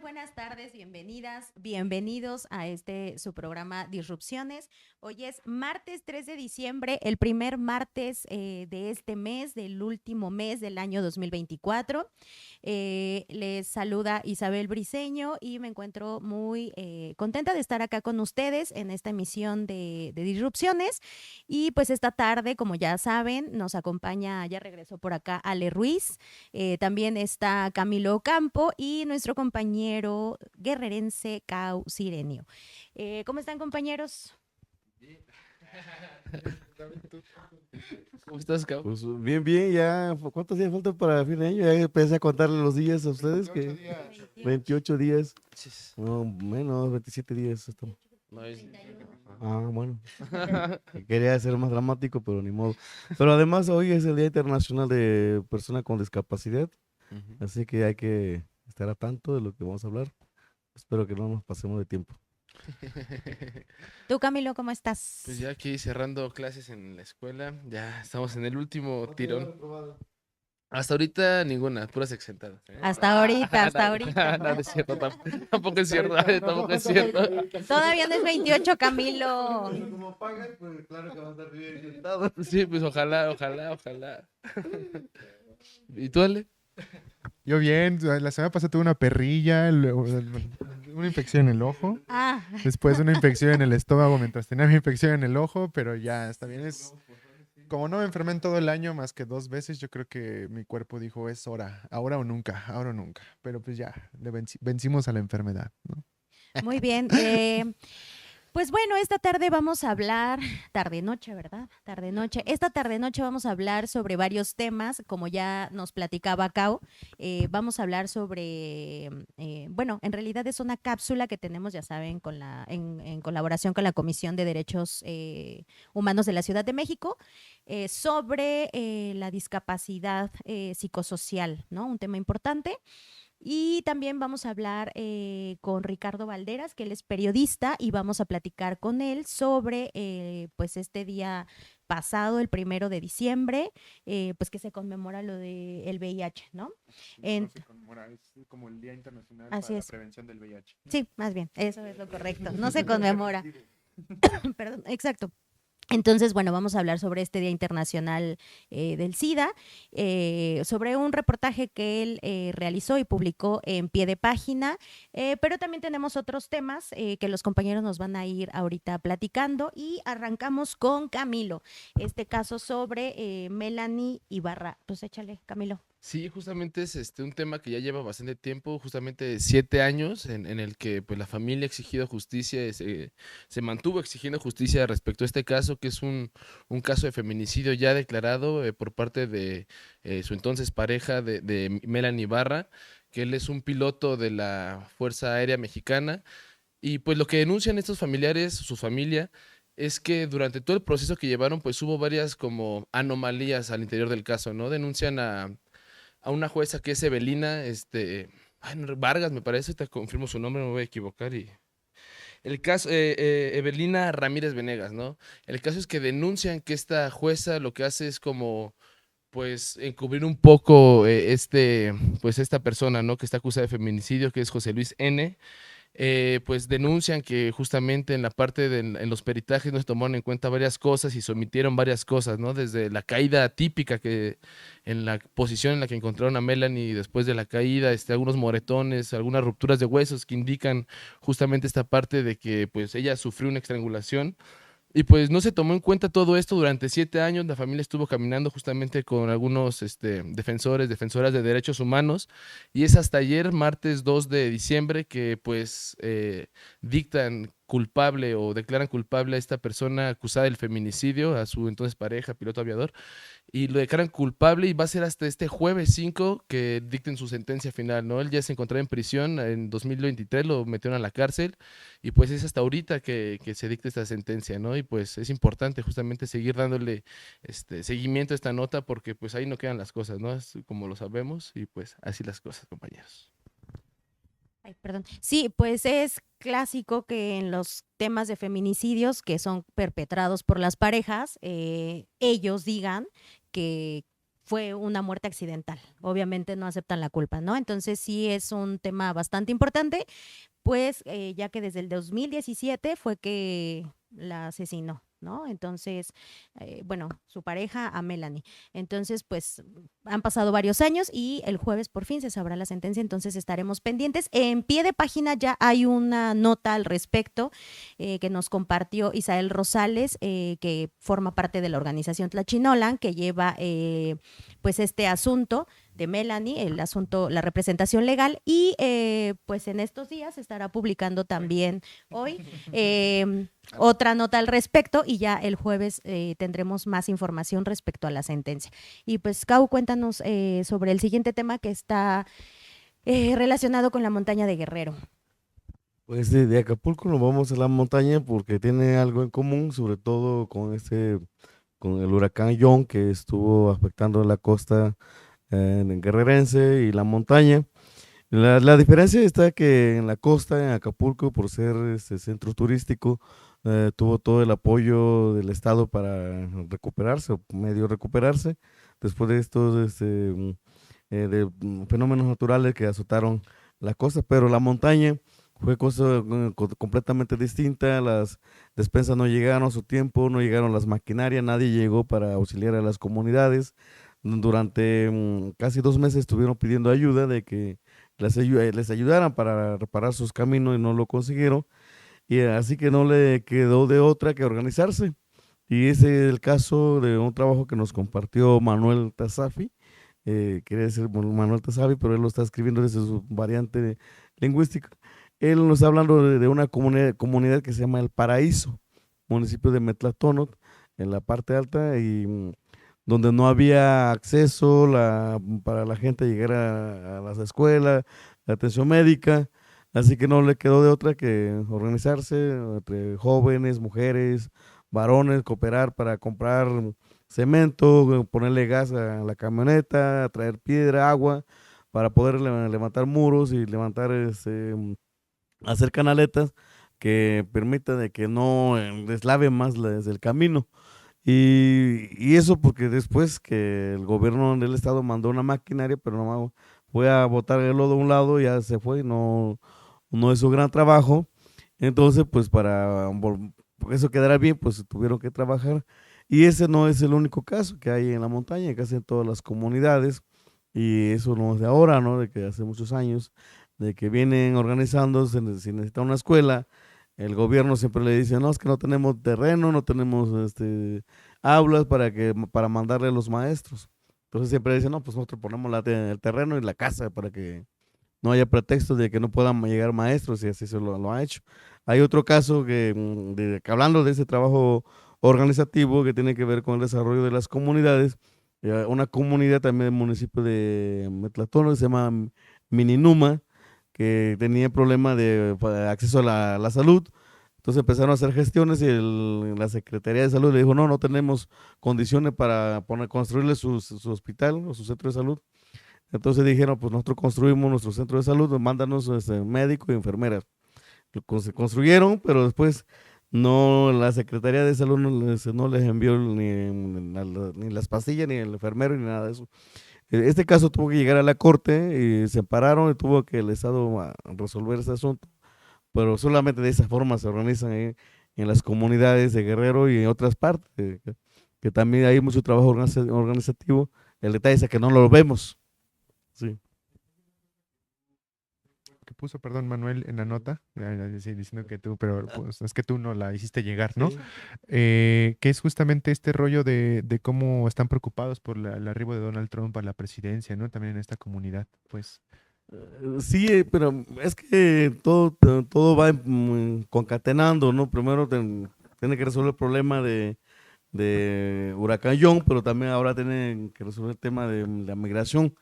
buenas tardes, bienvenidas, bienvenidos a su programa Disrupciones. Hoy es martes 3 de diciembre, el primer martes de este mes, del último mes del año 2024. Les saluda Isabel Briceño y me encuentro muy contenta de estar acá con ustedes en esta emisión de Disrupciones. Y pues esta tarde, como ya saben, nos acompaña, ya regresó por acá Ale Ruiz, también está Camilo Campo y nuestro compañero guerrerense Cau Sirenio. ¿Cómo están, compañeros? ¿Cómo estás, Cabo? Pues bien, bien, ya. ¿Cuántos días faltan para fin de año? Ya empecé a contarle los días a ustedes. 28 Que días. 28 días, Chis. no, menos, 27 días. No, es... Bueno. Quería ser más dramático, pero ni modo. Pero además hoy es el Día Internacional de Personas con Discapacidad, Ujú. así que hay que estar a tanto de lo que vamos a hablar. Espero que no nos pasemos de tiempo. Tú, Camilo, ¿cómo estás? Pues ya aquí cerrando clases en la escuela, ya estamos en el último tirón. Hasta ahorita ninguna, puras exentadas. Hasta ahorita, hasta ahorita. No, no es cierto, tampoco es cierto, tampoco es cierto. Todavía no es 28, Camilo. Como pagan, pues claro que va a estar bien sentado. Sí, pues ojalá. ¿Y tú, Ale? Yo bien, la semana pasada tuve una perrilla, una infección en el ojo, Ah, después una infección en el estómago mientras tenía mi infección en el ojo, pero ya está bien. Como no me enfermé en todo el año más que 2 veces, yo creo que mi cuerpo dijo es hora, ahora o nunca, ahora o nunca. Pero pues ya, vencimos a la enfermedad, ¿no? muy bien. Pues bueno, esta tarde vamos a hablar, tarde-noche, ¿verdad? Tarde-noche. Esta tarde-noche vamos a hablar sobre varios temas, como ya nos platicaba Cao. Vamos a hablar sobre, bueno, en realidad es una cápsula que tenemos, ya saben, en colaboración con la Comisión de Derechos Humanos de la Ciudad de México, sobre la discapacidad psicosocial, ¿no? Un tema importante. Y también vamos a hablar con Ricardo Valderas, que él es periodista, y vamos a platicar con él sobre pues este día pasado, el 1 de diciembre, pues que se conmemora lo del VIH, ¿no? En- Es como el Día Internacional Así para la es. Prevención del VIH. Sí, más bien, eso es lo correcto. No se conmemora. Perdón, exacto. Entonces, bueno, vamos a hablar sobre este Día Internacional del SIDA, sobre un reportaje que él realizó y publicó en pie de página, pero también tenemos otros temas que los compañeros nos van a ir ahorita platicando y arrancamos con Camilo, este caso sobre Melanie Ibarra. Pues échale, Camilo. Sí, justamente es un tema que ya lleva bastante tiempo, justamente 7 años, en el que pues la familia ha exigido justicia, se mantuvo exigiendo justicia respecto a este caso, que es un caso de feminicidio ya declarado por parte de su entonces pareja de Melanie Ibarra, que él es un piloto de la Fuerza Aérea Mexicana. Y pues lo que denuncian estos familiares, su familia, es que durante todo el proceso que llevaron, pues hubo varias como anomalías al interior del caso, ¿no? Denuncian a una jueza que es Evelina, ay, no, Vargas, me parece, te confirmo su nombre, no me voy a equivocar. Y el caso, Evelina Ramírez Venegas, ¿no? El caso es que denuncian que esta jueza lo que hace es como, pues, encubrir un poco pues, esta persona, ¿no? Que está acusada de feminicidio, que es José Luis N. Pues denuncian que justamente en la parte en los peritajes no se tomaron en cuenta varias cosas y se omitieron varias cosas, ¿no? Desde la caída típica que en la posición en la que encontraron a Melanie después de la caída, algunos moretones, algunas rupturas de huesos que indican justamente esta parte de que pues ella sufrió una estrangulación. Y pues no se tomó en cuenta todo esto durante 7 años. La familia estuvo caminando justamente con algunos defensoras de derechos humanos. Y es hasta ayer, martes 2 de diciembre, que pues dictan culpable o declaran culpable a esta persona acusada del feminicidio, a su entonces pareja, piloto aviador, y lo declaran culpable y va a ser hasta este jueves 5 que dicten su sentencia final, ¿no? Él ya se encontraba en prisión en 2023, lo metieron a la cárcel y pues es hasta ahorita que se dicta esta sentencia, ¿no? Y pues es importante justamente seguir dándole seguimiento a esta nota porque pues ahí no quedan las cosas, ¿no? Es como lo sabemos y pues así las cosas, compañeros. Ay, perdón. Sí, pues es clásico que en los temas de feminicidios que son perpetrados por las parejas, ellos digan que fue una muerte accidental. Obviamente no aceptan la culpa, ¿no? Entonces sí es un tema bastante importante, pues ya que desde el 2017 fue que la asesinó, ¿no? Entonces, bueno, su pareja a Melanie. Entonces, pues han pasado varios años y el jueves por fin se sabrá la sentencia, entonces estaremos pendientes. En pie de página ya hay una nota al respecto que nos compartió Isael Rosales, que forma parte de la organización Tlachinolan, que lleva pues este asunto de Melanie, el asunto, la representación legal, y pues en estos días se estará publicando también hoy otra nota al respecto, y ya el jueves tendremos más información respecto a la sentencia. Y pues, Cau, cuéntanos sobre el siguiente tema que está relacionado con la montaña de Guerrero. Pues de Acapulco nos vamos a la montaña porque tiene algo en común, sobre todo con el huracán John que estuvo afectando la costa guerrerense y la montaña. La diferencia está que en la costa, en Acapulco, por ser centro turístico, tuvo todo el apoyo del Estado para recuperarse, o medio recuperarse, después de estos fenómenos naturales que azotaron la costa, pero la montaña fue cosa completamente distinta, las despensas no llegaron a su tiempo, no llegaron las maquinarias, nadie llegó para auxiliar a las comunidades. Durante casi 2 meses estuvieron pidiendo ayuda de que les ayudaran para reparar sus caminos y no lo consiguieron. Y así que no le quedó de otra que organizarse. Y ese es el caso de un trabajo que nos compartió Manuel Tazafi. Quiere decir Manuel Tazafi, pero él lo está escribiendo desde su variante lingüística. Él nos está hablando de una comunidad que se llama El Paraíso, municipio de Metlatónotl, en la parte alta, y donde no había acceso para la gente llegar a las escuelas, la atención médica, así que no le quedó de otra que organizarse entre jóvenes, mujeres, varones, cooperar para comprar cemento, ponerle gas a la camioneta, traer piedra, agua, para poder levantar muros y levantar, hacer canaletas que permitan de que no deslave más desde el camino. Y eso porque después que el gobierno del estado mandó una maquinaria, pero no fue a botar el lodo a un lado, ya se fue, no hizo gran trabajo. Entonces, pues para eso quedara bien, pues tuvieron que trabajar. Y ese no es el único caso que hay en la montaña, casi en todas las comunidades. Y eso no es de ahora, ¿no? De que hace muchos años, de que vienen organizándose, si necesita una escuela, el gobierno siempre le dice, no, es que no tenemos terreno, no tenemos aulas para mandarle a los maestros. Entonces siempre dicen, no, pues nosotros ponemos el terreno y la casa para que no haya pretextos de que no puedan llegar maestros, y así se lo ha hecho. Hay otro caso que hablando de ese trabajo organizativo que tiene que ver con el desarrollo de las comunidades, una comunidad también del municipio de Metlatónotl, se llama Mininuma, que tenía problema de acceso a la salud. Entonces empezaron a hacer gestiones y la Secretaría de Salud le dijo, no tenemos condiciones para construirle su hospital o su centro de salud. Entonces dijeron, pues nosotros construimos nuestro centro de salud, mándanos médico y enfermeras. Se construyeron, pero después la Secretaría de Salud no les envió ni las pastillas, ni el enfermero, ni nada de eso. Este caso tuvo que llegar a la corte y se pararon y tuvo que el Estado resolver ese asunto, pero solamente de esa forma se organizan en las comunidades de Guerrero y en otras partes, que también hay mucho trabajo organizativo. El detalle es que no lo vemos. Sí. Que puso, perdón, Manuel, en la nota, sí, diciendo que tú, pero pues, es que tú no la hiciste llegar, ¿no? Sí. Que es justamente este rollo de cómo están preocupados por el arribo de Donald Trump a la presidencia, ¿no? También en esta comunidad, pues. Sí, pero es que todo va concatenando, ¿no? Primero tiene que resolver el problema de huracán John, pero también ahora tiene que resolver el tema de la migración.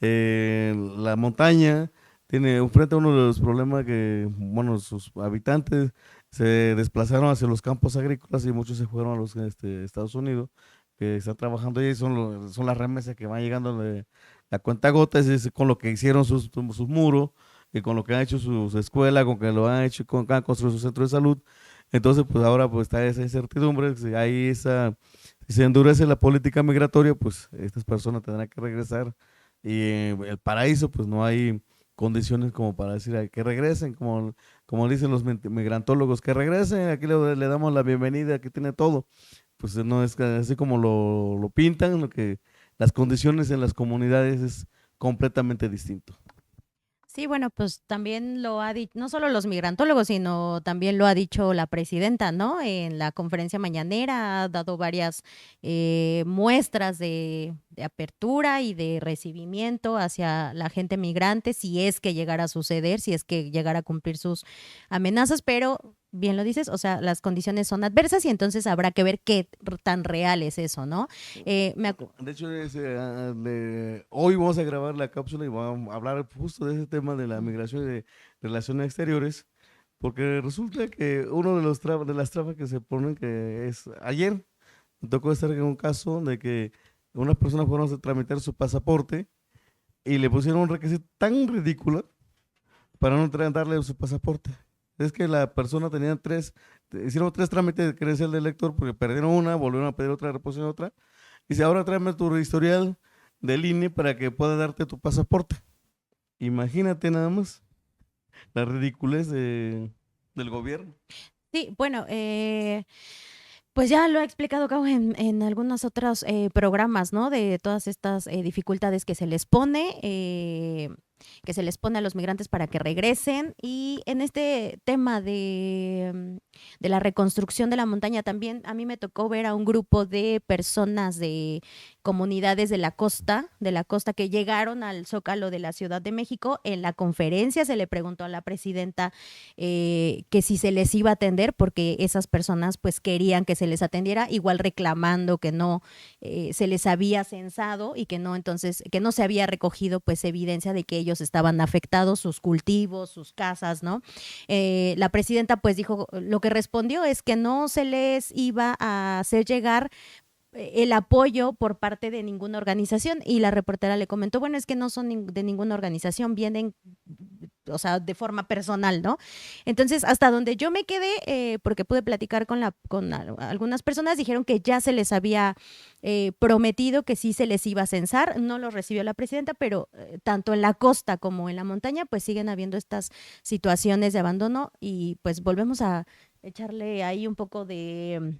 La montaña enfrenta uno de los problemas que, bueno, sus habitantes se desplazaron hacia los campos agrícolas y muchos se fueron a los Estados Unidos, que están trabajando ahí, son las remesas que van llegando de la cuentagotas, es con lo que hicieron sus muros, y con lo que han hecho sus escuelas, con que lo han hecho, con que han construido su centro de salud. Entonces, pues ahora pues está esa incertidumbre, hay esa Si se endurece la política migratoria, pues estas personas tendrán que regresar y el paraíso, pues no hay condiciones como para decir que regresen, como dicen los migrantólogos, que regresen, aquí le damos la bienvenida, aquí tiene todo. Pues no es así como lo pintan, lo que las condiciones en las comunidades es completamente distinto. Sí, bueno, pues también lo ha dicho, no solo los migrantólogos, sino también lo ha dicho la presidenta, ¿no? En la conferencia mañanera ha dado varias muestras de apertura y de recibimiento hacia la gente migrante, si es que llegara a suceder, si es que llegara a cumplir sus amenazas, pero bien lo dices, o sea, las condiciones son adversas y entonces habrá que ver qué tan real es eso, ¿no? De hecho, hoy vamos a grabar la cápsula y vamos a hablar justo de ese tema de la migración y de relaciones exteriores, porque resulta que uno de las trabas que se ponen, que es ayer, me tocó estar en un caso de que unas personas fueron a tramitar su pasaporte y le pusieron un requisito tan ridículo para no darle su pasaporte. Es que la persona tenía hicieron 3 trámites de credencial de elector porque perdieron una, volvieron a pedir otra, repusieron otra. Y dice, ahora tráeme tu historial del INE para que pueda darte tu pasaporte. Imagínate nada más la ridiculez del gobierno. Sí, bueno, pues ya lo ha explicado Cabo en algunos otros programas, ¿no? De todas estas dificultades que se les pone a los migrantes para que regresen. Y en este tema de la reconstrucción de la montaña también a mí me tocó ver a un grupo de personas de comunidades de la costa que llegaron al Zócalo de la Ciudad de México. En la conferencia se le preguntó a la presidenta que si se les iba a atender, porque esas personas pues querían que se les atendiera, igual reclamando que no se les había censado y que no, entonces, que no se había recogido pues evidencia de que ellos estaban afectados, sus cultivos, sus casas, ¿no? La presidenta pues dijo, lo que respondió es que no se les iba a hacer llegar el apoyo por parte de ninguna organización, y la reportera le comentó, bueno, es que no son de ninguna organización, vienen, o sea, de forma personal, ¿no? Entonces, hasta donde yo me quedé, porque pude platicar con algunas personas, dijeron que ya se les había prometido que sí se les iba a censar, no lo recibió la presidenta, pero tanto en la costa como en la montaña, pues siguen habiendo estas situaciones de abandono, y pues volvemos a echarle ahí un poco de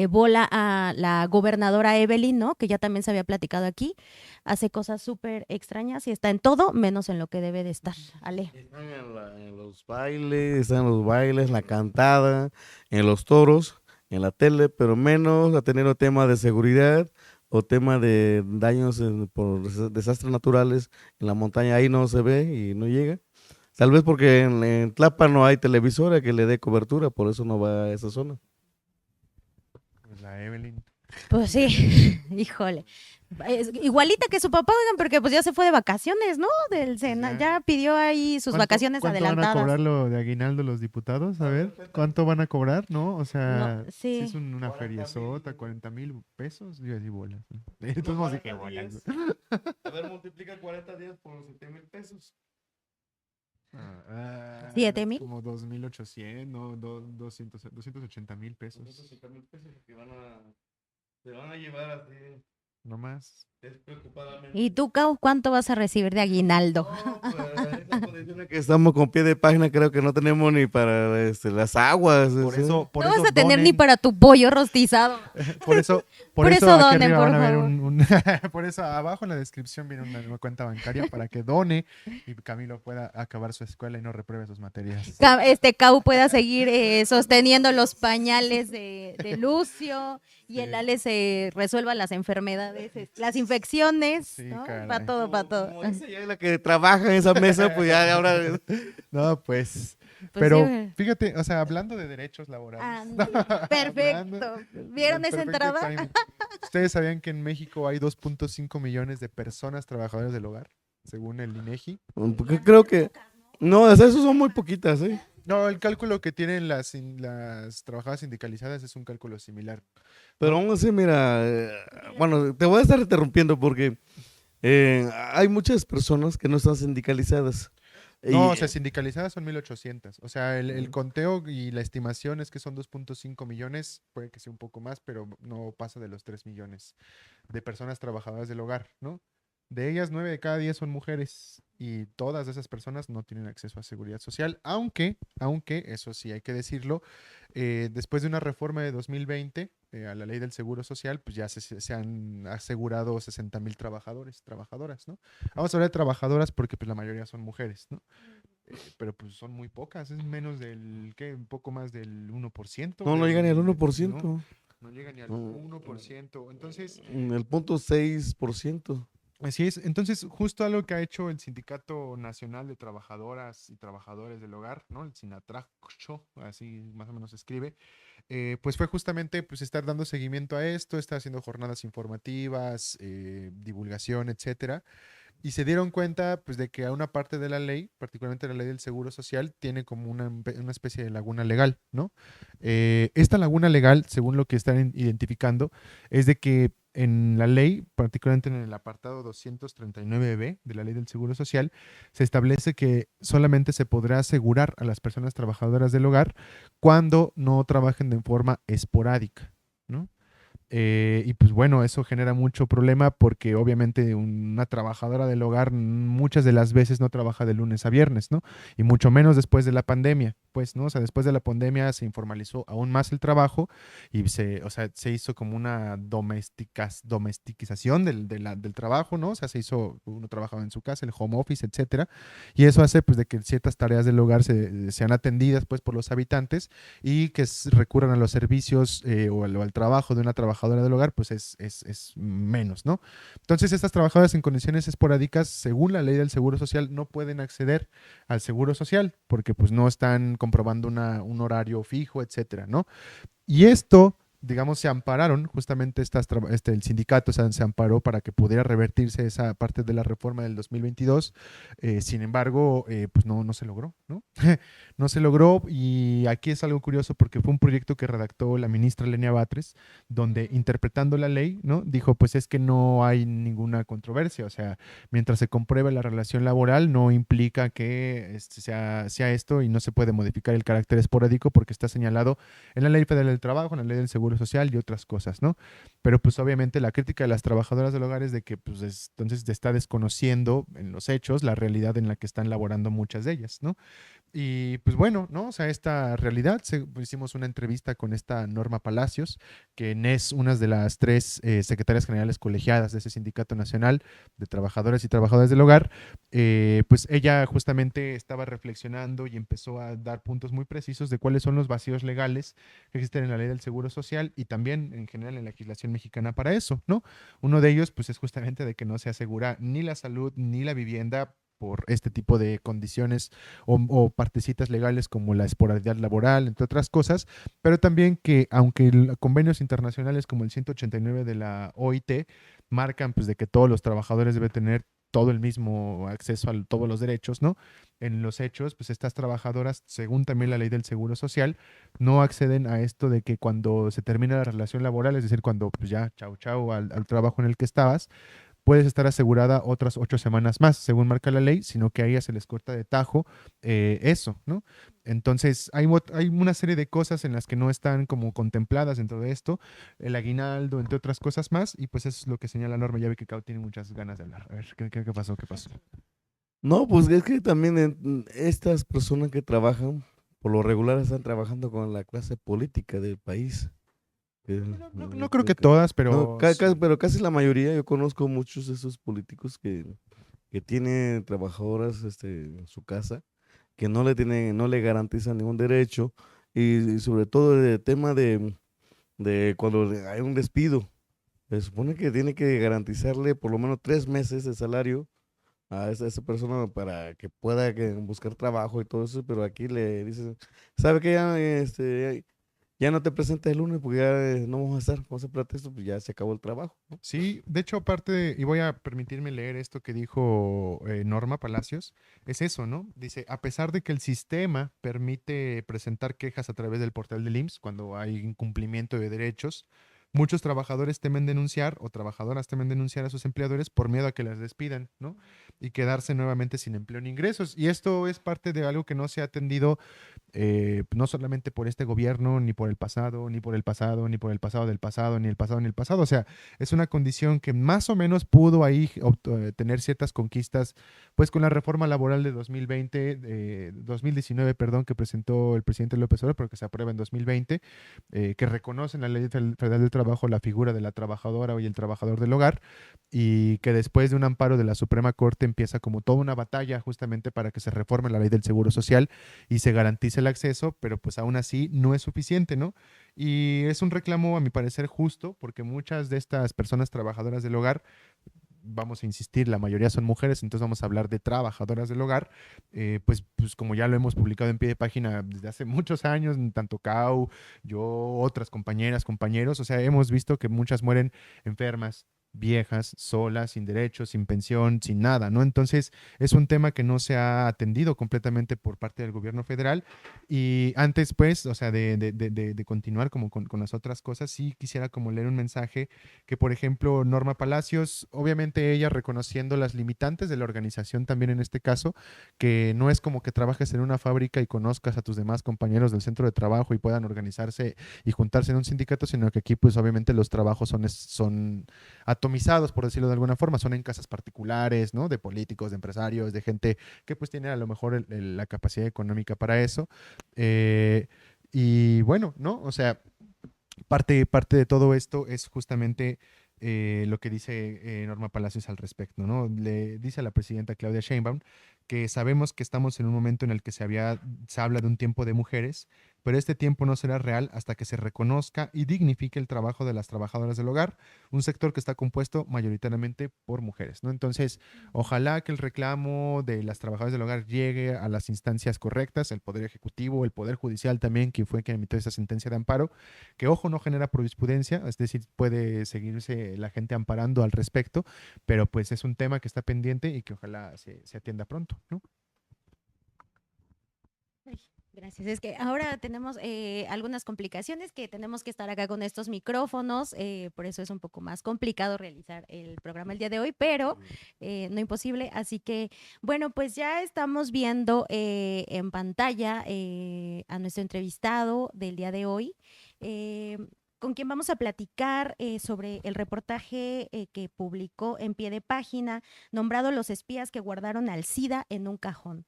bola a la gobernadora Evelyn, ¿no? Que ya también se había platicado aquí, hace cosas súper extrañas y está en todo menos en lo que debe de estar. Ale. Están en los bailes, la cantada, en los toros, en la tele, pero menos ha tenido tema de seguridad o tema de daños por desastres naturales en la montaña. Ahí no se ve y no llega. Tal vez porque en Tlapa no hay televisora que le dé cobertura, por eso no va a esa zona. La Evelyn. Pues sí, híjole. Igualita que su papá, oigan, porque pues ya se fue de vacaciones, ¿no? Del Sena, ya pidió ahí sus vacaciones ¿Cuánto adelantadas. van a cobrar lo de aguinaldo los diputados? A ver, ¿cuánto van a cobrar? ¿No? O sea, No, sí. si es una feriezota, 40,000 pesos. Yo así bolas. Entonces no sé qué bolas. A ver, multiplica 40 días por 7,000 pesos. 7,000. Como 2,800, no, 280,000 pesos. 280,000 pesos que te van a llevar así. No más. Despreocupadamente. ¿Y tú, Cau, cuánto vas a recibir de aguinaldo? No, pues, esa condición que estamos con pie de página, creo que no tenemos ni para las aguas. Por eso, No vas a tener ni para tu pollo rostizado. Por eso aquí donen, arriba por van a ver favor. por eso abajo en la descripción viene una cuenta bancaria para que done y Camilo pueda acabar su escuela y no repruebe sus materias. Cau pueda seguir sosteniendo los pañales de Lucio y el Ale se resuelva las enfermedades, las infecciones, Sí, ¿no? caray. Para todo, para todo. Como dice ya la que trabaja en esa mesa, pues ya ahora. No, pues. Pues Pero sí, fíjate, o sea, hablando de derechos laborales. perfecto. ¿Vieron esa Perfecto entrada? timing. ¿Ustedes sabían que en México hay 2.5 millones de personas trabajadoras del hogar, según el INEGI? Porque creo que. No, o sea, esos son muy poquitas, ¿eh? No, el cálculo que tienen las trabajadoras sindicalizadas es un cálculo similar. Pero aún así, mira, bueno, te voy a estar interrumpiendo porque hay muchas personas que no están sindicalizadas. No, Y, o sea, sindicalizadas son 1,800. O sea, el mm, conteo y la estimación es que son 2,5 millones, puede que sea un poco más, pero no pasa de los 3 millones de personas trabajadoras del hogar, ¿no? De ellas, 9 de cada 10 son mujeres y todas esas personas no tienen acceso a seguridad social, aunque, eso sí hay que decirlo, después de una reforma de 2020 a la ley del seguro social, pues ya se han asegurado 60,000 trabajadores, trabajadoras, ¿no? Vamos a hablar de trabajadoras porque pues la mayoría son mujeres, ¿no? Pero pues son muy pocas, es menos del, ¿qué? Un poco más del 1% no, no llega ni al uno por no, ciento no llega ni al Mm, 1%. Entonces, el 0,6%. así es. Entonces, justo algo que ha hecho el Sindicato Nacional de Trabajadoras y Trabajadores del Hogar, ¿no? El SINATRACHO, así más o menos se escribe, pues fue justamente pues estar dando seguimiento a esto, estar haciendo jornadas informativas, divulgación, etcétera. Y se dieron cuenta, pues, de que a una parte de la ley, particularmente la ley del Seguro Social, tiene como una especie de laguna legal, ¿no? Esta laguna legal, según lo que están identificando, es de que en la ley, particularmente en el apartado 239b de la ley del Seguro Social, se establece que solamente se podrá asegurar a las personas trabajadoras del hogar cuando no trabajen de forma esporádica, ¿no? Y pues bueno, eso genera mucho problema porque obviamente una trabajadora del hogar muchas de las veces no trabaja de lunes a viernes, ¿no? Y mucho menos después de la pandemia, pues, ¿no? O sea, después de la pandemia se informalizó aún más el trabajo y o sea, se hizo como una domestiquización del trabajo, ¿no? O sea, uno trabajaba en su casa, el home office, etcétera. Y eso hace pues de que ciertas tareas del hogar sean atendidas pues por los habitantes y que recurran a los servicios o al trabajo de una trabajadora del hogar, pues es menos, ¿no? Entonces, estas trabajadoras en condiciones esporádicas, según la ley del Seguro Social, no pueden acceder al Seguro Social porque pues no están comprobando un horario fijo, etcétera, ¿no? Y esto, digamos, se ampararon, justamente el sindicato se amparó para que pudiera revertirse esa parte de la reforma del 2022. Sin embargo, pues no se logró, ¿no? No se logró y aquí es algo curioso porque fue un proyecto que redactó la ministra Lenia Batres, donde interpretando la ley, ¿no? Dijo, pues es que no hay ninguna controversia, o sea, mientras se compruebe la relación laboral, no implica que sea esto y no se puede modificar el carácter esporádico porque está señalado en la Ley Federal del Trabajo, en la Ley del Seguro Social y otras cosas, ¿no? Pero pues obviamente la crítica de las trabajadoras del hogar es de que pues entonces está desconociendo en los hechos la realidad en la que están laborando muchas de ellas, ¿no? Y pues bueno, ¿no? O sea, esta realidad, pues, hicimos una entrevista con esta Norma Palacios, que es una de las tres secretarias generales colegiadas de ese Sindicato Nacional de Trabajadores y Trabajadoras del Hogar. Pues ella justamente estaba reflexionando y empezó a dar puntos muy precisos de cuáles son los vacíos legales que existen en la ley del Seguro Social y también en general en la legislación mexicana para eso, ¿no? Uno de ellos, pues es justamente de que no se asegura ni la salud ni la vivienda por este tipo de condiciones o partecitas legales como la esporalidad laboral, entre otras cosas, pero también que aunque convenios internacionales como el 189 de la OIT marcan pues de que todos los trabajadores deben tener todo el mismo acceso a todos los derechos, ¿no? En los hechos, pues estas trabajadoras, según también la ley del Seguro Social, no acceden a esto de que cuando se termina la relación laboral, es decir, cuando pues ya chau chau al trabajo en el que estabas, puedes estar asegurada otras 8 semanas más, según marca la ley, sino que a ellas se les corta de tajo eso, ¿no? Entonces, hay una serie de cosas en las que no están como contempladas dentro de esto, el aguinaldo, entre otras cosas más, y pues eso es lo que señala la norma. Ya ve que Cao tiene muchas ganas de hablar. A ver, ¿qué pasó? ¿Qué pasó? No, pues es que también estas personas que trabajan, por lo regular están trabajando con la clase política del país. No creo que todas, No, pero pero casi la mayoría, yo conozco muchos de esos políticos que tienen trabajadoras en su casa, que no le garantizan ningún derecho, y sobre todo el tema de cuando hay un despido. Se supone que tiene que garantizarle por lo menos 3 meses de salario a esa persona para que pueda buscar trabajo y todo eso, pero aquí le dicen, ¿sabe qué? Ya no te presentes el lunes porque ya no vamos a estar, con ese pretexto, pues ya se acabó el trabajo, ¿no? sí, de hecho, y voy a permitirme leer esto que dijo Norma Palacios, es eso, ¿no? Dice, a pesar de que el sistema permite presentar quejas a través del portal del IMSS cuando hay incumplimiento de derechos, muchos trabajadores temen denunciar o trabajadoras temen denunciar a sus empleadores por miedo a que las despidan, ¿no? Y quedarse nuevamente sin empleo ni ingresos. Y esto es parte de algo que no se ha atendido no solamente por este gobierno, ni por el pasado, ni por el pasado, ni por el pasado del pasado, ni el pasado, ni el pasado. O sea, es una condición que más o menos pudo ahí tener ciertas conquistas, pues con la reforma laboral de 2019, perdón, que presentó el presidente López Obrador, pero que se aprueba en 2020, que reconoce en la Ley Federal del Trabajo la figura de la trabajadora y el trabajador del hogar, y que después de un amparo de la Suprema Corte empieza como toda una batalla justamente para que se reforme la ley del Seguro Social y se garantice el acceso, pero pues aún así no es suficiente, ¿no? Y es un reclamo, a mi parecer, justo, porque muchas de estas personas trabajadoras del hogar, vamos a insistir, la mayoría son mujeres, entonces vamos a hablar de trabajadoras del hogar, pues como ya lo hemos publicado en pie de página desde hace muchos años, tanto Cau, yo, otras compañeras, compañeros, o sea, hemos visto que muchas mueren enfermas, viejas, solas, sin derechos, sin pensión, sin nada, ¿no? Entonces es un tema que no se ha atendido completamente por parte del gobierno federal y antes, pues, o sea, de continuar como con las otras cosas, sí quisiera como leer un mensaje que, por ejemplo, Norma Palacios, obviamente ella reconociendo las limitantes de la organización también en este caso, que no es como que trabajes en una fábrica y conozcas a tus demás compañeros del centro de trabajo y puedan organizarse y juntarse en un sindicato, sino que aquí pues obviamente los trabajos son atomizados, por decirlo de alguna forma, son en casas particulares, ¿no? De políticos, de empresarios, de gente que pues tiene a lo mejor la capacidad económica para eso. Eh, y bueno, ¿no? O sea, parte de todo esto es justamente lo que dice Norma Palacios al respecto, ¿no? Le dice a la presidenta Claudia Sheinbaum que sabemos que estamos en un momento en el que se habla de un tiempo de mujeres, pero este tiempo no será real hasta que se reconozca y dignifique el trabajo de las trabajadoras del hogar, un sector que está compuesto mayoritariamente por mujeres, ¿no? Entonces, ojalá que el reclamo de las trabajadoras del hogar llegue a las instancias correctas, el Poder Ejecutivo, el Poder Judicial también, que fue quien emitió esa sentencia de amparo, que ojo no genera jurisprudencia, es decir, puede seguirse la gente amparando al respecto, pero pues es un tema que está pendiente y que ojalá se atienda pronto, ¿no? Ay, gracias. Es que ahora tenemos algunas complicaciones que tenemos que estar acá con estos micrófonos, por eso es un poco más complicado realizar el programa el día de hoy, pero no imposible. Así que, bueno, pues ya estamos viendo en pantalla a nuestro entrevistado del día de hoy. Con quien vamos a platicar sobre el reportaje que publicó en pie de página, nombrado Los espías que guardaron al SIDA en un cajón.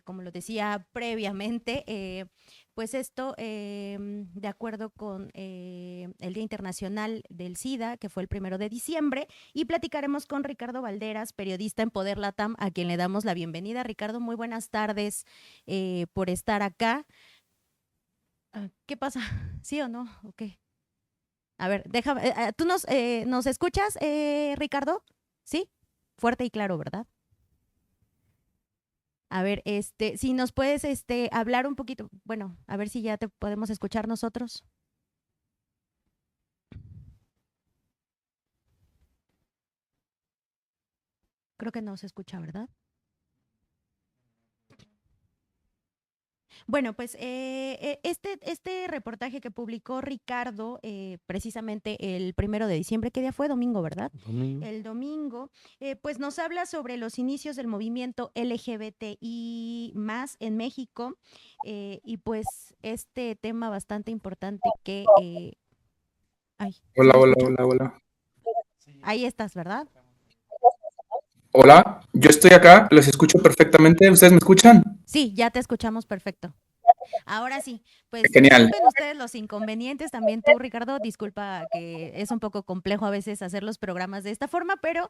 Como lo decía previamente, pues esto, de acuerdo con el Día Internacional del SIDA, que fue el 1 de diciembre, y platicaremos con Ricardo Valderas, periodista en Poder Latam, a quien le damos la bienvenida. Ricardo, muy buenas tardes por estar acá. ¿Qué pasa? ¿Sí o no? ¿O qué? A ver, déjame, ¿tú nos escuchas, Ricardo? ¿Sí? Fuerte y claro, ¿verdad? A ver, si nos puedes, hablar un poquito, bueno, a ver si ya te podemos escuchar nosotros. Creo que no se escucha, ¿verdad? Bueno, pues este reportaje que publicó Ricardo precisamente el 1 de diciembre, ¿qué día fue? Domingo, ¿verdad? Domingo. El domingo, pues nos habla sobre los inicios del movimiento LGBTI más en México y pues este tema bastante importante que... ay, ¿sí Hola, me hola, escuchan? hola, hola. Ahí estás, ¿verdad? Hola, yo estoy acá, los escucho perfectamente. ¿Ustedes me escuchan? Sí, ya te escuchamos perfecto. Ahora sí, pues Genial. disculpen ustedes los inconvenientes, también tú, Ricardo, disculpa que es un poco complejo a veces hacer los programas de esta forma, pero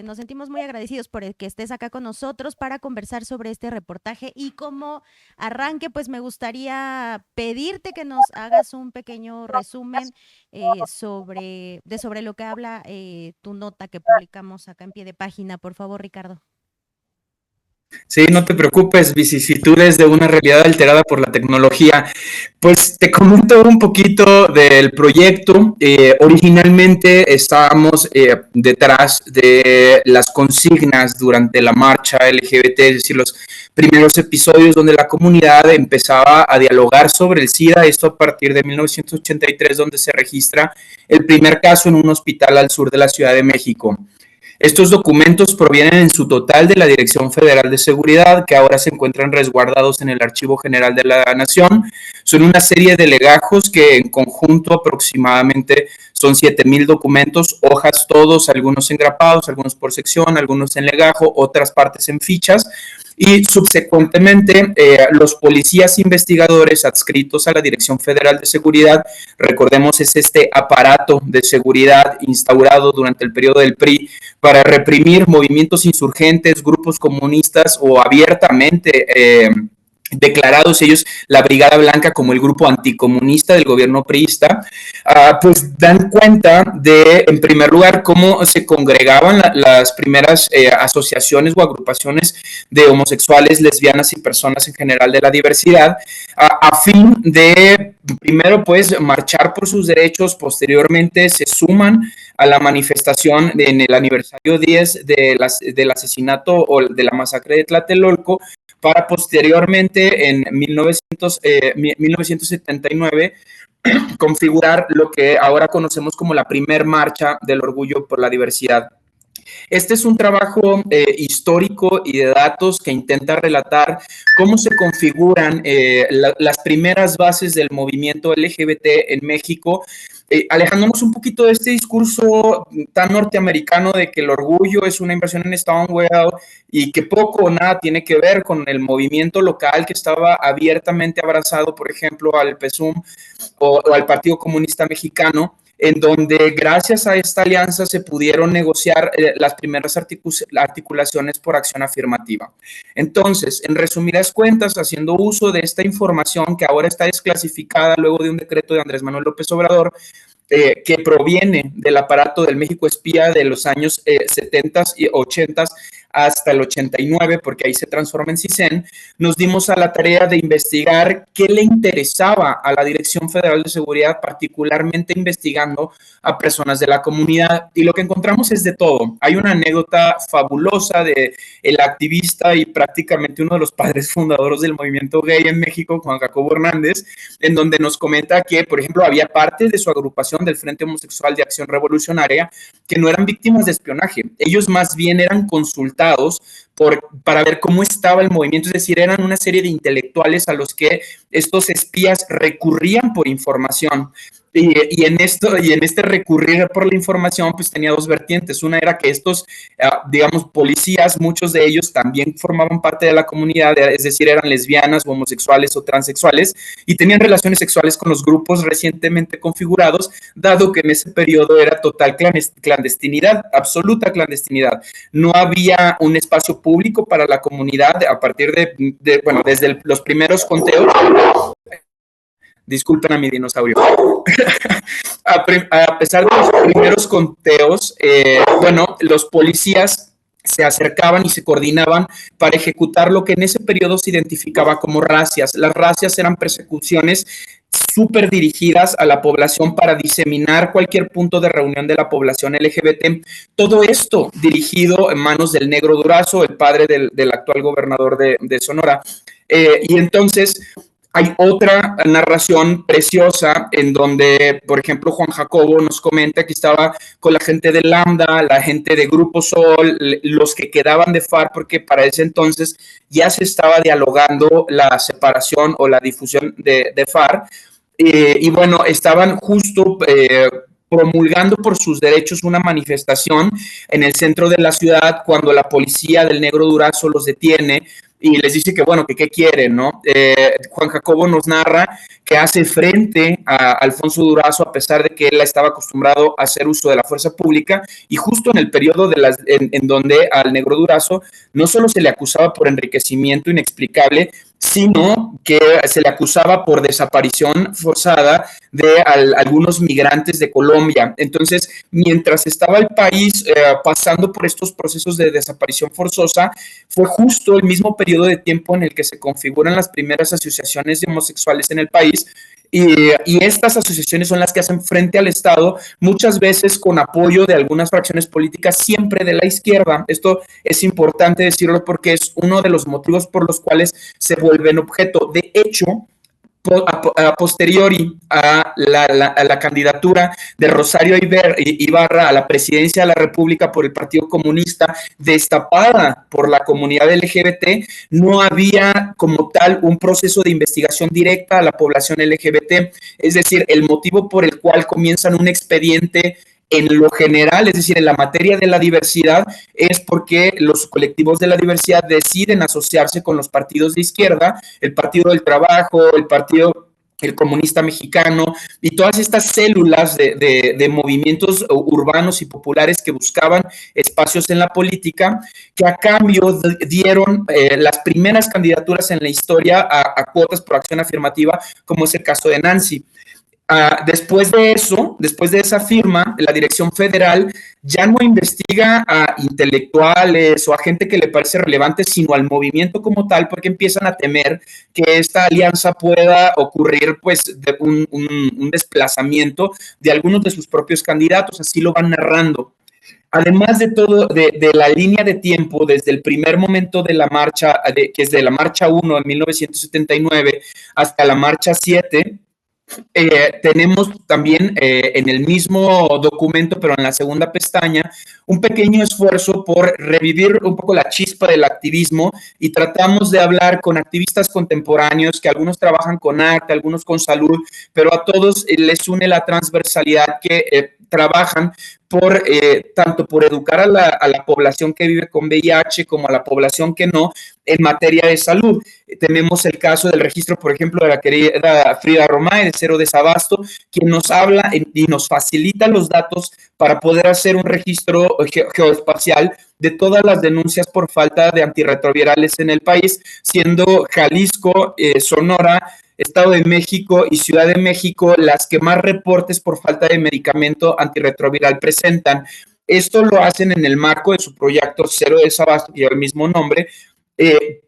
nos sentimos muy agradecidos por el que estés acá con nosotros para conversar sobre este reportaje y como arranque, pues me gustaría pedirte que nos hagas un pequeño resumen sobre lo que habla tu nota que publicamos acá en pie de página, por favor, Ricardo. Sí, no te preocupes, vicisitudes de una realidad alterada por la tecnología. Pues te comento un poquito del proyecto. Originalmente estábamos detrás de las consignas durante la marcha LGBT, es decir, los primeros episodios donde la comunidad empezaba a dialogar sobre el SIDA, esto a partir de 1983, donde se registra el primer caso en un hospital al sur de la Ciudad de México. Estos documentos provienen en su total de la Dirección Federal de Seguridad, que ahora se encuentran resguardados en el Archivo General de la Nación. Son una serie de legajos que en conjunto aproximadamente son 7,000 documentos, hojas todos, algunos engrapados, algunos por sección, algunos en legajo, otras partes en fichas. Y subsecuentemente, los policías investigadores adscritos a la Dirección Federal de Seguridad, recordemos, es este aparato de seguridad instaurado durante el periodo del PRI para reprimir movimientos insurgentes, grupos comunistas o abiertamente declarados ellos la Brigada Blanca como el grupo anticomunista del gobierno priista, pues dan cuenta de, en primer lugar, cómo se congregaban las primeras asociaciones o agrupaciones de homosexuales, lesbianas y personas en general de la diversidad, a fin de, primero, pues, marchar por sus derechos. Posteriormente se suman a la manifestación en el aniversario 10 del asesinato o de la masacre de Tlatelolco, para posteriormente en 1979 configurar lo que ahora conocemos como la primer marcha del orgullo por la diversidad. Este es un trabajo histórico y de datos que intenta relatar cómo se configuran las primeras bases del movimiento LGBT en México, alejándonos un poquito de este discurso tan norteamericano de que el orgullo es una inversión en Stonewall y que poco o nada tiene que ver con el movimiento local que estaba abiertamente abrazado, por ejemplo, al PSUM o al Partido Comunista Mexicano, en donde gracias a esta alianza se pudieron negociar las primeras articulaciones por acción afirmativa. Entonces, en resumidas cuentas, haciendo uso de esta información que ahora está desclasificada luego de un decreto de Andrés Manuel López Obrador, que proviene del aparato del México espía de los años 70 y 80 hasta el 89, porque ahí se transforma en CISEN, nos dimos a la tarea de investigar qué le interesaba a la Dirección Federal de Seguridad, particularmente investigando a personas de la comunidad. Y lo que encontramos es de todo. Hay una anécdota fabulosa de el activista y prácticamente uno de los padres fundadores del movimiento gay en México, Juan Jacobo Hernández, en donde nos comenta que, por ejemplo, había parte de su agrupación del Frente Homosexual de Acción Revolucionaria que no eran víctimas de espionaje. Ellos más bien eran consultados para ver cómo estaba el movimiento, es decir, eran una serie de intelectuales a los que estos espías recurrían por información. Y en este recurrir por la información, pues tenía dos vertientes. Una era que estos, digamos, policías, muchos de ellos también formaban parte de la comunidad, es decir, eran lesbianas, homosexuales o transexuales, y tenían relaciones sexuales con los grupos recientemente configurados, dado que en ese periodo era total clandestinidad, absoluta clandestinidad. No había un espacio público para la comunidad a partir bueno, desde los primeros conteos. Disculpen a mi dinosaurio. A pesar de los primeros conteos, bueno, los policías se acercaban y se coordinaban para ejecutar lo que en ese periodo se identificaba como racias. Las racias eran persecuciones súper dirigidas a la población para diseminar cualquier punto de reunión de la población LGBT. Todo esto dirigido en manos del Negro Durazo, el padre del actual gobernador de Sonora. Y entonces hay otra narración preciosa en donde, por ejemplo, Juan Jacobo nos comenta que estaba con la gente de Lambda, la gente de Grupo Sol, los que quedaban de FARC, porque para ese entonces ya se estaba dialogando la separación o la difusión de FARC. Y bueno, estaban justo promulgando por sus derechos una manifestación en el centro de la ciudad cuando la policía del Negro Durazo los detiene y les dice que, bueno, que qué quieren, ¿no? Juan Jacobo nos narra que hace frente a Alfonso Durazo a pesar de que él estaba acostumbrado a hacer uso de la fuerza pública, y justo en el periodo en donde al Negro Durazo no solo se le acusaba por enriquecimiento inexplicable, sino que se le acusaba por desaparición forzada de algunos migrantes de Colombia. Entonces, mientras estaba el país pasando por estos procesos de desaparición forzosa, fue justo el mismo periodo de tiempo en el que se configuran las primeras asociaciones de homosexuales en el país. Y estas asociaciones son las que hacen frente al Estado, muchas veces con apoyo de algunas fracciones políticas, siempre de la izquierda. Esto es importante decirlo porque es uno de los motivos por los cuales se vuelven objeto. De hecho, a posteriori a la candidatura de Rosario Ibarra a la presidencia de la República por el Partido Comunista, destapada por la comunidad LGBT, no había como tal un proceso de investigación directa a la población LGBT. Es decir, el motivo por el cual comienzan un expediente en lo general, es decir, en la materia de la diversidad, es porque los colectivos de la diversidad deciden asociarse con los partidos de izquierda, el Partido del Trabajo, el Comunista Mexicano y todas estas células de movimientos urbanos y populares que buscaban espacios en la política, que a cambio dieron las primeras candidaturas en la historia a cuotas por acción afirmativa, como es el caso de Nancy. Después de eso, después de esa firma, la Dirección Federal ya no investiga a intelectuales o a gente que le parece relevante, sino al movimiento como tal, porque empiezan a temer que esta alianza pueda ocurrir, pues, de un desplazamiento de algunos de sus propios candidatos. Así lo van narrando. Además de todo, de la línea de tiempo, desde el primer momento de la marcha, que es de la marcha 1 en 1979 hasta la marcha 7, tenemos también en el mismo documento, pero en la segunda pestaña, un pequeño esfuerzo por revivir un poco la chispa del activismo y tratamos de hablar con activistas contemporáneos que algunos trabajan con arte, algunos con salud, pero a todos les une la transversalidad que trabajan por tanto por educar a la población que vive con VIH como a la población que no en materia de salud. Tenemos el caso del registro, por ejemplo, de la querida Frida Romay de Cero Desabasto, quien nos habla y nos facilita los datos para poder hacer un registro geoespacial de todas las denuncias por falta de antirretrovirales en el país, siendo Jalisco, Sonora, Estado de México y Ciudad de México las que más reportes por falta de medicamento antirretroviral presentan. Esto lo hacen en el marco de su proyecto Cero Desabasto, que lleva el mismo nombre,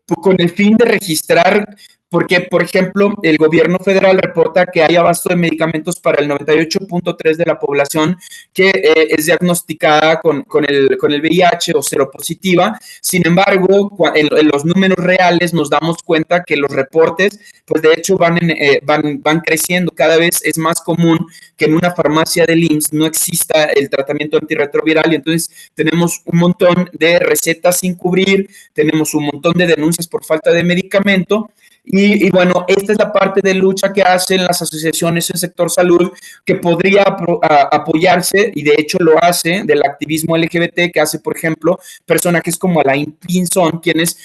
con el fin de registrar, porque, por ejemplo, el gobierno federal reporta que hay abasto de medicamentos para el 98.3% de la población que es diagnosticada con el VIH o seropositiva. Sin embargo, en los números reales nos damos cuenta que los reportes, pues de hecho van creciendo. Cada vez es más común que en una farmacia del IMSS no exista el tratamiento antirretroviral y entonces tenemos un montón de recetas sin cubrir, tenemos un montón de denuncias por falta de medicamento. Y bueno, esta es la parte de lucha que hacen las asociaciones en sector salud, que podría apoyarse, y de hecho lo hace, del activismo LGBT, que hace, por ejemplo, personajes como Alain Pinzón, quienes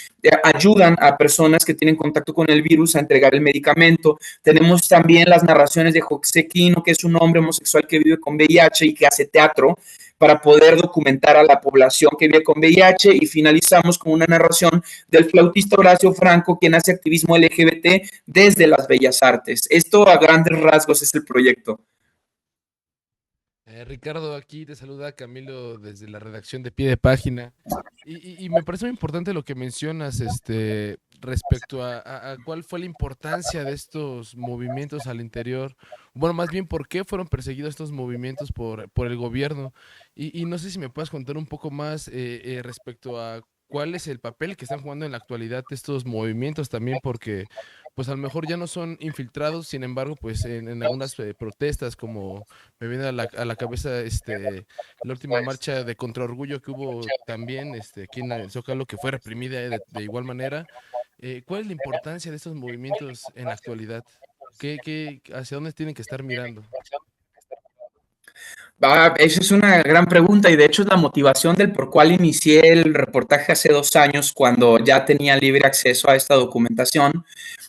ayudan a personas que tienen contacto con el virus a entregar el medicamento. Tenemos también las narraciones de José Quino, que es un hombre homosexual que vive con VIH y que hace teatro para poder documentar a la población que vive con VIH, y finalizamos con una narración del flautista Horacio Franco, quien hace activismo LGBT desde las bellas artes. Esto a grandes rasgos es el proyecto. Ricardo, aquí te saluda Camilo desde la redacción de Pie de Página. Y me parece muy importante lo que mencionas respecto a cuál fue la importancia de estos movimientos al interior. Bueno, más bien, ¿por qué fueron perseguidos estos movimientos por el gobierno? Y no sé si me puedes contar un poco más respecto a cuál es el papel que están jugando en la actualidad estos movimientos también, porque pues a lo mejor ya no son infiltrados, sin embargo, pues en algunas protestas, como me viene a la cabeza la última marcha de contraorgullo que hubo también aquí en el Zócalo, que fue reprimida de igual manera. ¿Cuál es la importancia de estos movimientos en la actualidad? ¿Hacia dónde tienen que estar mirando? Esa es una gran pregunta y de hecho es la motivación del por cual inicié el reportaje hace 2 años, cuando ya tenía libre acceso a esta documentación.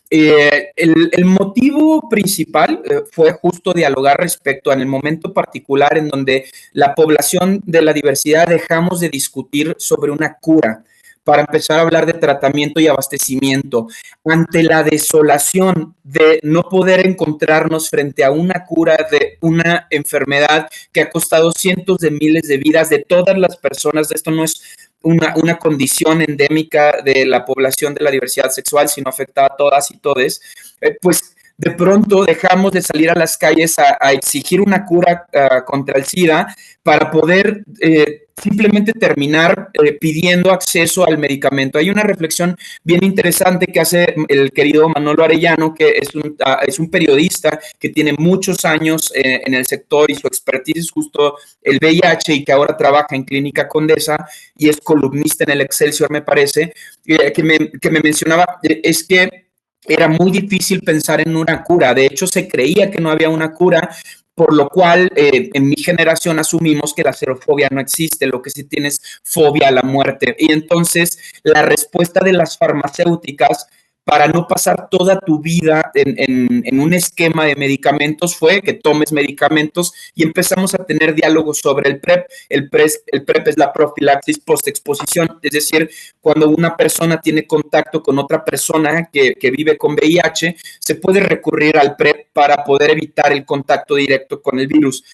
El motivo principal fue justo dialogar respecto en el momento particular en donde la población de la diversidad dejamos de discutir sobre una cura para empezar a hablar de tratamiento y abastecimiento. Ante la desolación de no poder encontrarnos frente a una cura de una enfermedad que ha costado cientos de miles de vidas de todas las personas, esto no es una condición endémica de la población de la diversidad sexual, sino afecta a todas y todes, pues de pronto dejamos de salir a las calles a exigir una cura contra el SIDA para poder simplemente terminar pidiendo acceso al medicamento. Hay una reflexión bien interesante que hace el querido Manolo Arellano, que es un periodista que tiene muchos años en el sector y su expertise es justo el VIH y que ahora trabaja en Clínica Condesa y es columnista en el Excelsior, me parece, que me mencionaba, es que era muy difícil pensar en una cura. De hecho, se creía que no había una cura, por lo cual en mi generación asumimos que la xerofobia no existe, lo que sí tiene es fobia a la muerte. Y entonces la respuesta de las farmacéuticas para no pasar toda tu vida en un esquema de medicamentos fue que tomes medicamentos y empezamos a tener diálogos sobre el PrEP. El PrEP es la profilaxis postexposición, es decir, cuando una persona tiene contacto con otra persona que vive con VIH, se puede recurrir al PrEP para poder evitar el contacto directo con el virus.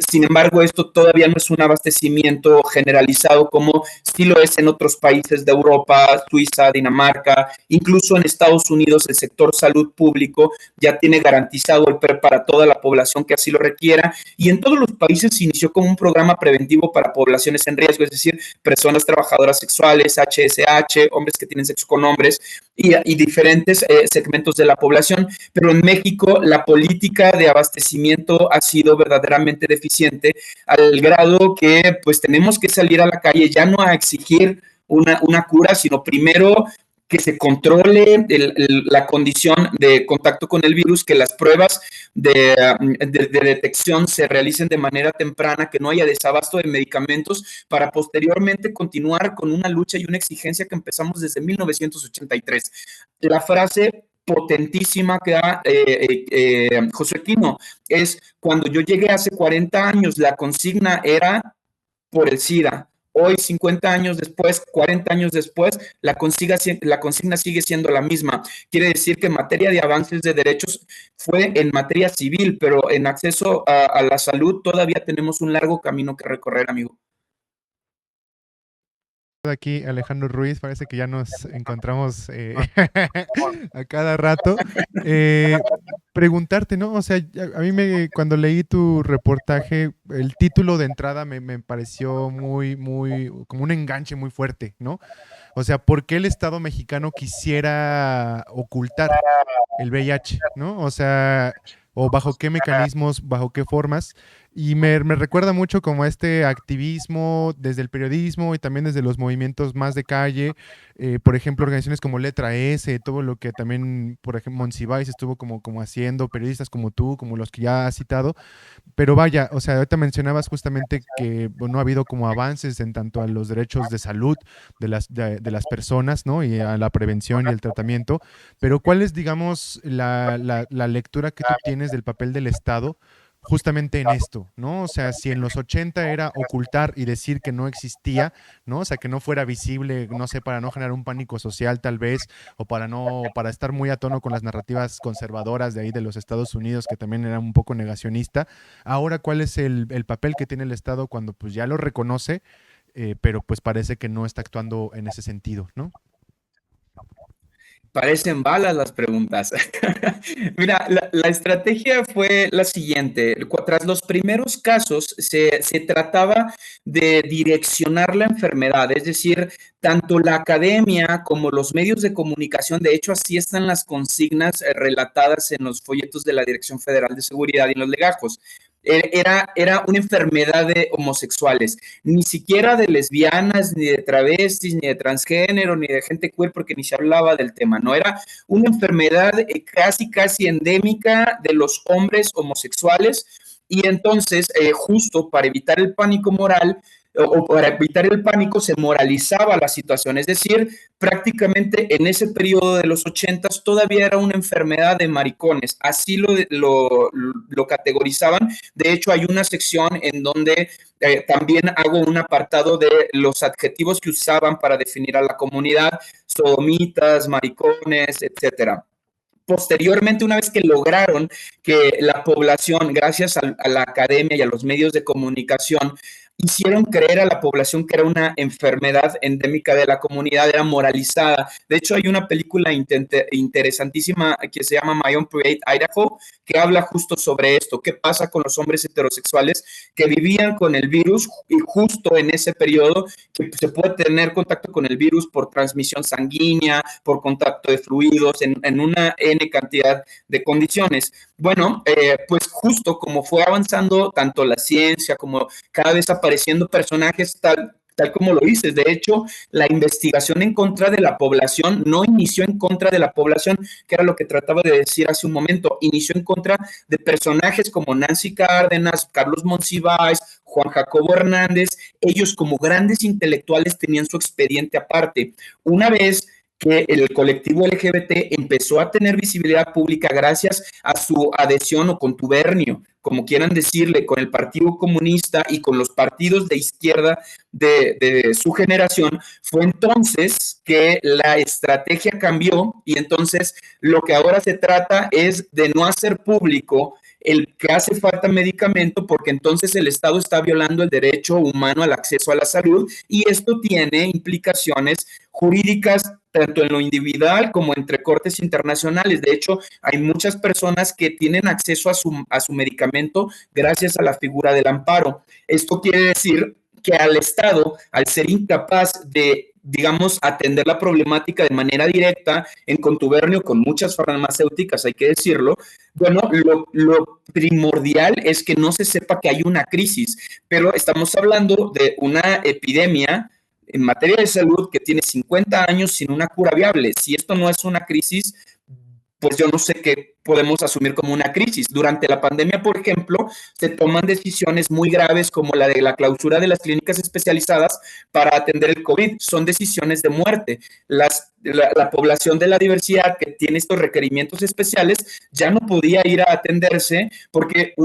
Sin embargo, esto todavía no es un abastecimiento generalizado como sí lo es en otros países de Europa, Suiza, Dinamarca, incluso en Estados Unidos el sector salud público ya tiene garantizado el PrEP para toda la población que así lo requiera y en todos los países se inició como un programa preventivo para poblaciones en riesgo, es decir, personas trabajadoras sexuales, HSH, hombres que tienen sexo con hombres y diferentes segmentos de la población, pero en México la política de abastecimiento ha sido verdaderamente deficiente al grado que pues tenemos que salir a la calle ya no a exigir una cura, sino primero que se controle la condición de contacto con el virus, que las pruebas de detección se realicen de manera temprana, que no haya desabasto de medicamentos para posteriormente continuar con una lucha y una exigencia que empezamos desde 1983. La frase potentísima que da José Quino es: cuando yo llegué hace 40 años, la consigna era por el SIDA. Hoy, 50 años después, 40 años después, la consigna sigue siendo la misma. Quiere decir que en materia de avances de derechos fue en materia civil, pero en acceso a la salud todavía tenemos un largo camino que recorrer, amigo. Aquí Alejandro Ruiz, parece que ya nos encontramos a cada rato. Preguntarte, ¿no? O sea, a mí cuando leí tu reportaje, el título de entrada me pareció como un enganche muy fuerte, ¿no? O sea, ¿por qué el Estado mexicano quisiera ocultar el VIH, ¿no? O sea, o bajo qué mecanismos, bajo qué formas. Y me recuerda mucho como a este activismo desde el periodismo y también desde los movimientos más de calle, por ejemplo, organizaciones como Letra S, todo lo que también, por ejemplo, Monsiváis estuvo como haciendo, periodistas como tú, como los que ya has citado. Pero vaya, o sea, ahorita mencionabas justamente que no ha habido como avances en tanto a los derechos de salud de las personas, ¿no? Y a la prevención y el tratamiento. Pero ¿cuál es, digamos, la lectura que tú tienes del papel del Estado justamente en esto, ¿no? O sea, si en los 80 era ocultar y decir que no existía, ¿no? O sea, que no fuera visible, no sé, para no generar un pánico social tal vez, o para estar muy a tono con las narrativas conservadoras de ahí de los Estados Unidos, que también eran un poco negacionista. Ahora, ¿cuál es el papel que tiene el Estado cuando pues ya lo reconoce, pero pues parece que no está actuando en ese sentido, ¿no? Parecen balas las preguntas. Mira, la estrategia fue la siguiente. Tras los primeros casos, se trataba de direccionar la enfermedad, es decir, tanto la academia como los medios de comunicación, de hecho, así están las consignas relatadas en los folletos de la Dirección Federal de Seguridad y en los legajos. Era una enfermedad de homosexuales, ni siquiera de lesbianas, ni de travestis, ni de transgénero, ni de gente queer, porque ni se hablaba del tema, ¿no? Era una enfermedad casi endémica de los hombres homosexuales y entonces, justo para evitar el pánico moral, o para evitar el pánico se moralizaba la situación, es decir, prácticamente en ese periodo de los 80s todavía era una enfermedad de maricones, así lo categorizaban. De hecho, hay una sección en donde también hago un apartado de los adjetivos que usaban para definir a la comunidad: sodomitas, maricones, etcétera. Posteriormente, una vez que lograron que la población, gracias a la academia y a los medios de comunicación, hicieron creer a la población que era una enfermedad endémica de la comunidad, era moralizada. De hecho, hay una película interesantísima que se llama My Own Private Idaho, que habla justo sobre esto, qué pasa con los hombres heterosexuales que vivían con el virus y justo en ese periodo que se puede tener contacto con el virus por transmisión sanguínea, por contacto de fluidos, en una N cantidad de condiciones. Bueno, pues justo como fue avanzando tanto la ciencia como cada vez apareciendo personajes tal como lo dices. De hecho, la investigación en contra de la población no inició en contra de la población, que era lo que trataba de decir hace un momento, inició en contra de personajes como Nancy Cárdenas, Carlos Monsiváis, Juan Jacobo Hernández. Ellos, como grandes intelectuales, tenían su expediente aparte. Una vez que el colectivo LGBT empezó a tener visibilidad pública gracias a su adhesión o contubernio, como quieran decirle, con el Partido Comunista y con los partidos de izquierda de su generación, fue entonces que la estrategia cambió, y entonces lo que ahora se trata es de no hacer público el que hace falta medicamento, porque entonces el Estado está violando el derecho humano al acceso a la salud, y esto tiene implicaciones jurídicas tanto en lo individual como entre cortes internacionales. De hecho, hay muchas personas que tienen acceso a su medicamento gracias a la figura del amparo. Esto quiere decir que al Estado, al ser incapaz de, digamos, atender la problemática de manera directa, en contubernio con muchas farmacéuticas, hay que decirlo, bueno, lo primordial es que no se sepa que hay una crisis, pero estamos hablando de una epidemia en materia de salud que tiene 50 años sin una cura viable. Si esto no es una crisis, pues yo no sé qué podemos asumir como una crisis. Durante la pandemia, por ejemplo, se toman decisiones muy graves como la de la clausura de las clínicas especializadas para atender el COVID. Son decisiones de muerte. La población de la diversidad que tiene estos requerimientos especiales ya no podía ir a atenderse porque,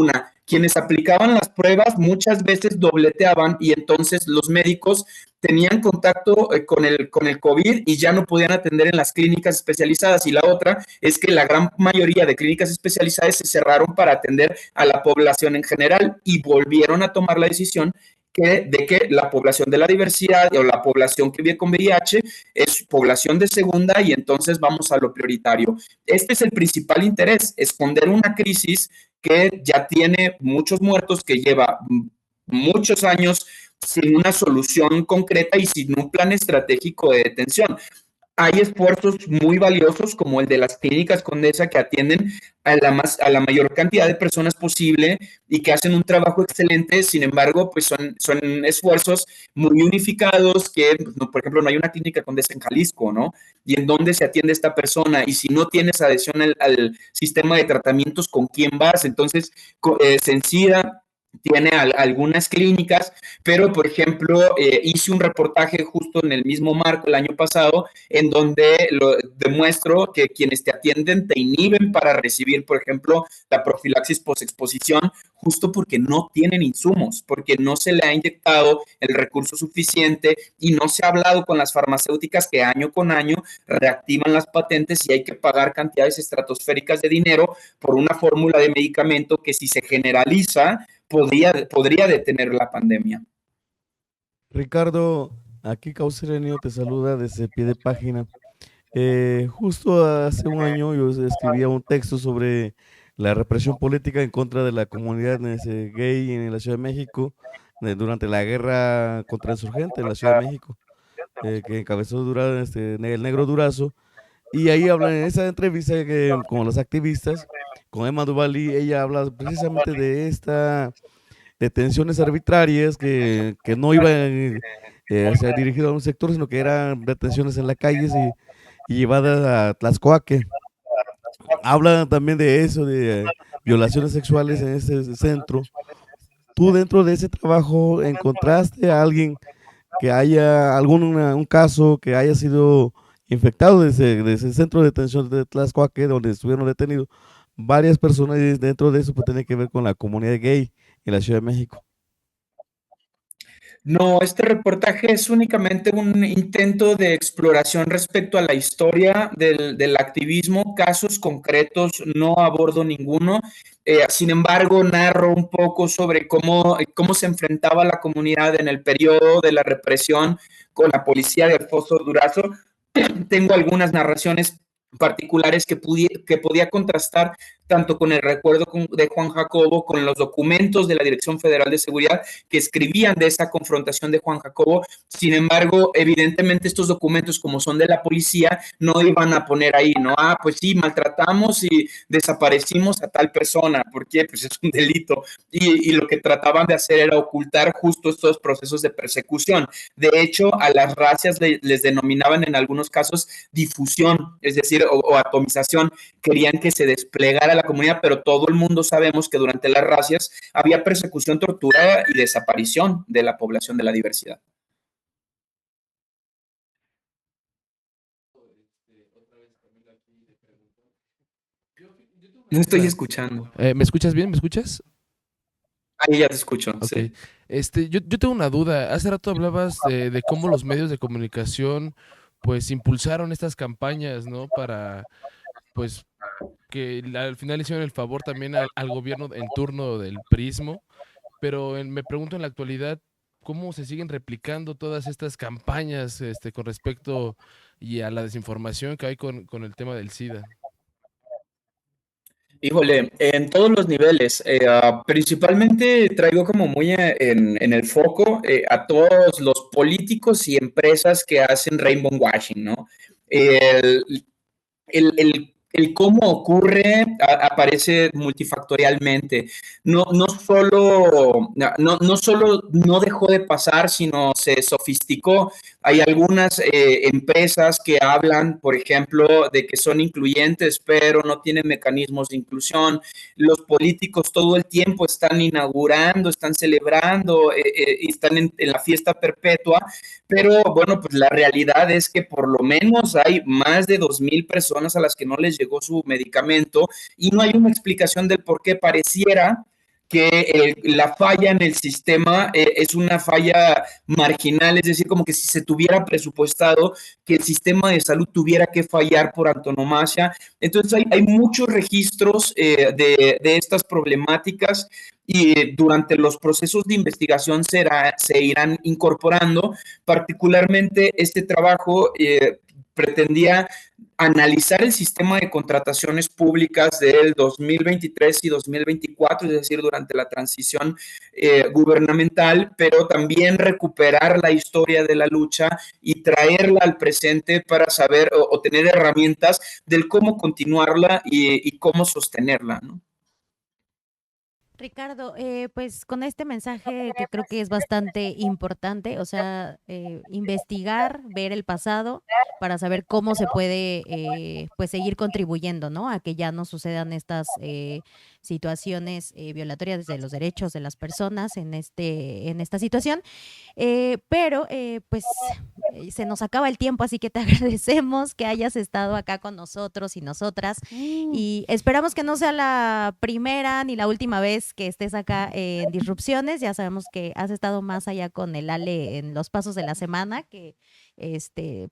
quienes aplicaban las pruebas muchas veces dobleteaban, y entonces los médicos tenían contacto con el COVID y ya no podían atender en las clínicas especializadas. Y la otra es que la gran mayoría de clínicas especializadas se cerraron para atender a la población en general, y volvieron a tomar la decisión de que la población de la diversidad o la población que vive con VIH es población de segunda, y entonces vamos a lo prioritario. Este es el principal interés: esconder una crisis que ya tiene muchos muertos, que lleva muchos años sin una solución concreta y sin un plan estratégico de detención. Hay esfuerzos muy valiosos como el de las clínicas Condesa, que atienden a la mayor cantidad de personas posible y que hacen un trabajo excelente. Sin embargo, pues son esfuerzos muy unificados, que, por ejemplo, no hay una clínica Condesa en Jalisco, ¿no? Y en dónde se atiende esta persona, y si no tienes adhesión al sistema de tratamientos, ¿con quién vas? Entonces, Sencida tiene algunas clínicas, pero por ejemplo, hice un reportaje justo en el mismo marco el año pasado, en donde demuestro que quienes te atienden te inhiben para recibir, por ejemplo, la profilaxis posexposición, justo porque no tienen insumos, porque no se le ha inyectado el recurso suficiente, y no se ha hablado con las farmacéuticas que año con año reactivan las patentes, y hay que pagar cantidades estratosféricas de dinero por una fórmula de medicamento que, si se generaliza, podría detener la pandemia. Ricardo, aquí Causerenio te saluda desde pie de página. Justo hace un año yo escribía un texto sobre la represión política en contra de la comunidad gay en la Ciudad de México durante la guerra contra insurgentes en la Ciudad de México, que encabezó el Negro Durazo. Y ahí habla en esa entrevista con los activistas, con Emma Duvalí, ella habla precisamente de esta detenciones arbitrarias que no iban dirigidas a un sector, sino que eran detenciones en las calles y llevadas a Tlaxcoaque. Habla también de eso, de violaciones sexuales en este centro, ¿Tú dentro de ese trabajo encontraste a alguien que haya un caso que haya sido infectado de ese centro de detención de Tlaxcuaque, donde estuvieron detenidos varias personas y dentro de eso pues tiene que ver con la comunidad gay en la Ciudad de México? No, este reportaje es únicamente un intento de exploración respecto a la historia del activismo, casos concretos, no abordo ninguno. Sin embargo, narro un poco sobre cómo se enfrentaba la comunidad en el periodo de la represión con la policía de Alfonso Durazo. Tengo algunas narraciones particulares que podía contrastar tanto con el recuerdo de Juan Jacobo, con los documentos de la Dirección Federal de Seguridad que escribían de esa confrontación de Juan Jacobo. Sin embargo, evidentemente estos documentos, como son de la policía, no iban a poner ahí, ¿no? Ah, pues sí, maltratamos y desaparecimos a tal persona, porque pues es un delito. Y lo que trataban de hacer era ocultar justo estos procesos de persecución. De hecho, a las racias les denominaban en algunos casos difusión, es decir, o atomización. Querían que se desplegara la comunidad, pero todo el mundo sabemos que durante las racias había persecución, tortura y desaparición de la población de la diversidad. No estoy escuchando. ¿Me escuchas bien? ¿Me escuchas? Ahí ya te escucho, Ok. sí. Yo tengo una duda. Hace rato hablabas de cómo los medios de comunicación pues impulsaron estas campañas, ¿no? Para pues que al final hicieron el favor también al gobierno en turno del prismo, pero me pregunto en la actualidad cómo se siguen replicando todas estas campañas con respecto y a la desinformación que hay con el tema del SIDA. Híjole, en todos los niveles, principalmente traigo como muy en el foco a todos los políticos y empresas que hacen rainbow washing, ¿no? El, el cómo ocurre aparece multifactorialmente. No solo no dejó de pasar, sino se sofisticó. Hay algunas empresas que hablan, por ejemplo, de que son incluyentes, pero no tienen mecanismos de inclusión. Los políticos todo el tiempo están inaugurando, están celebrando, y están en la fiesta perpetua, pero bueno, pues la realidad es que por lo menos hay más de 2,000 personas a las que no les llegó su medicamento y no hay una explicación del por qué pareciera que la falla en el sistema es una falla marginal, es decir, como que si se tuviera presupuestado que el sistema de salud tuviera que fallar por antonomasia. Entonces hay muchos registros de estas problemáticas y durante los procesos de investigación se irán incorporando. Particularmente este trabajo pretendía analizar el sistema de contrataciones públicas del 2023 y 2024, es decir, durante la transición gubernamental, pero también recuperar la historia de la lucha y traerla al presente para saber o tener herramientas del cómo continuarla y cómo sostenerla, ¿no? Ricardo, pues con este mensaje que creo que es bastante importante, o sea, investigar, ver el pasado para saber cómo se puede pues seguir contribuyendo, ¿no? A que ya no sucedan estas situaciones violatorias de los derechos de las personas en esta situación. Pero pues se nos acaba el tiempo, así que te agradecemos que hayas estado acá con nosotros y nosotras. Y esperamos que no sea la primera ni la última vez que estés acá en Disrupciones. Ya sabemos que has estado más allá con el Ale en los pasos de la semana, que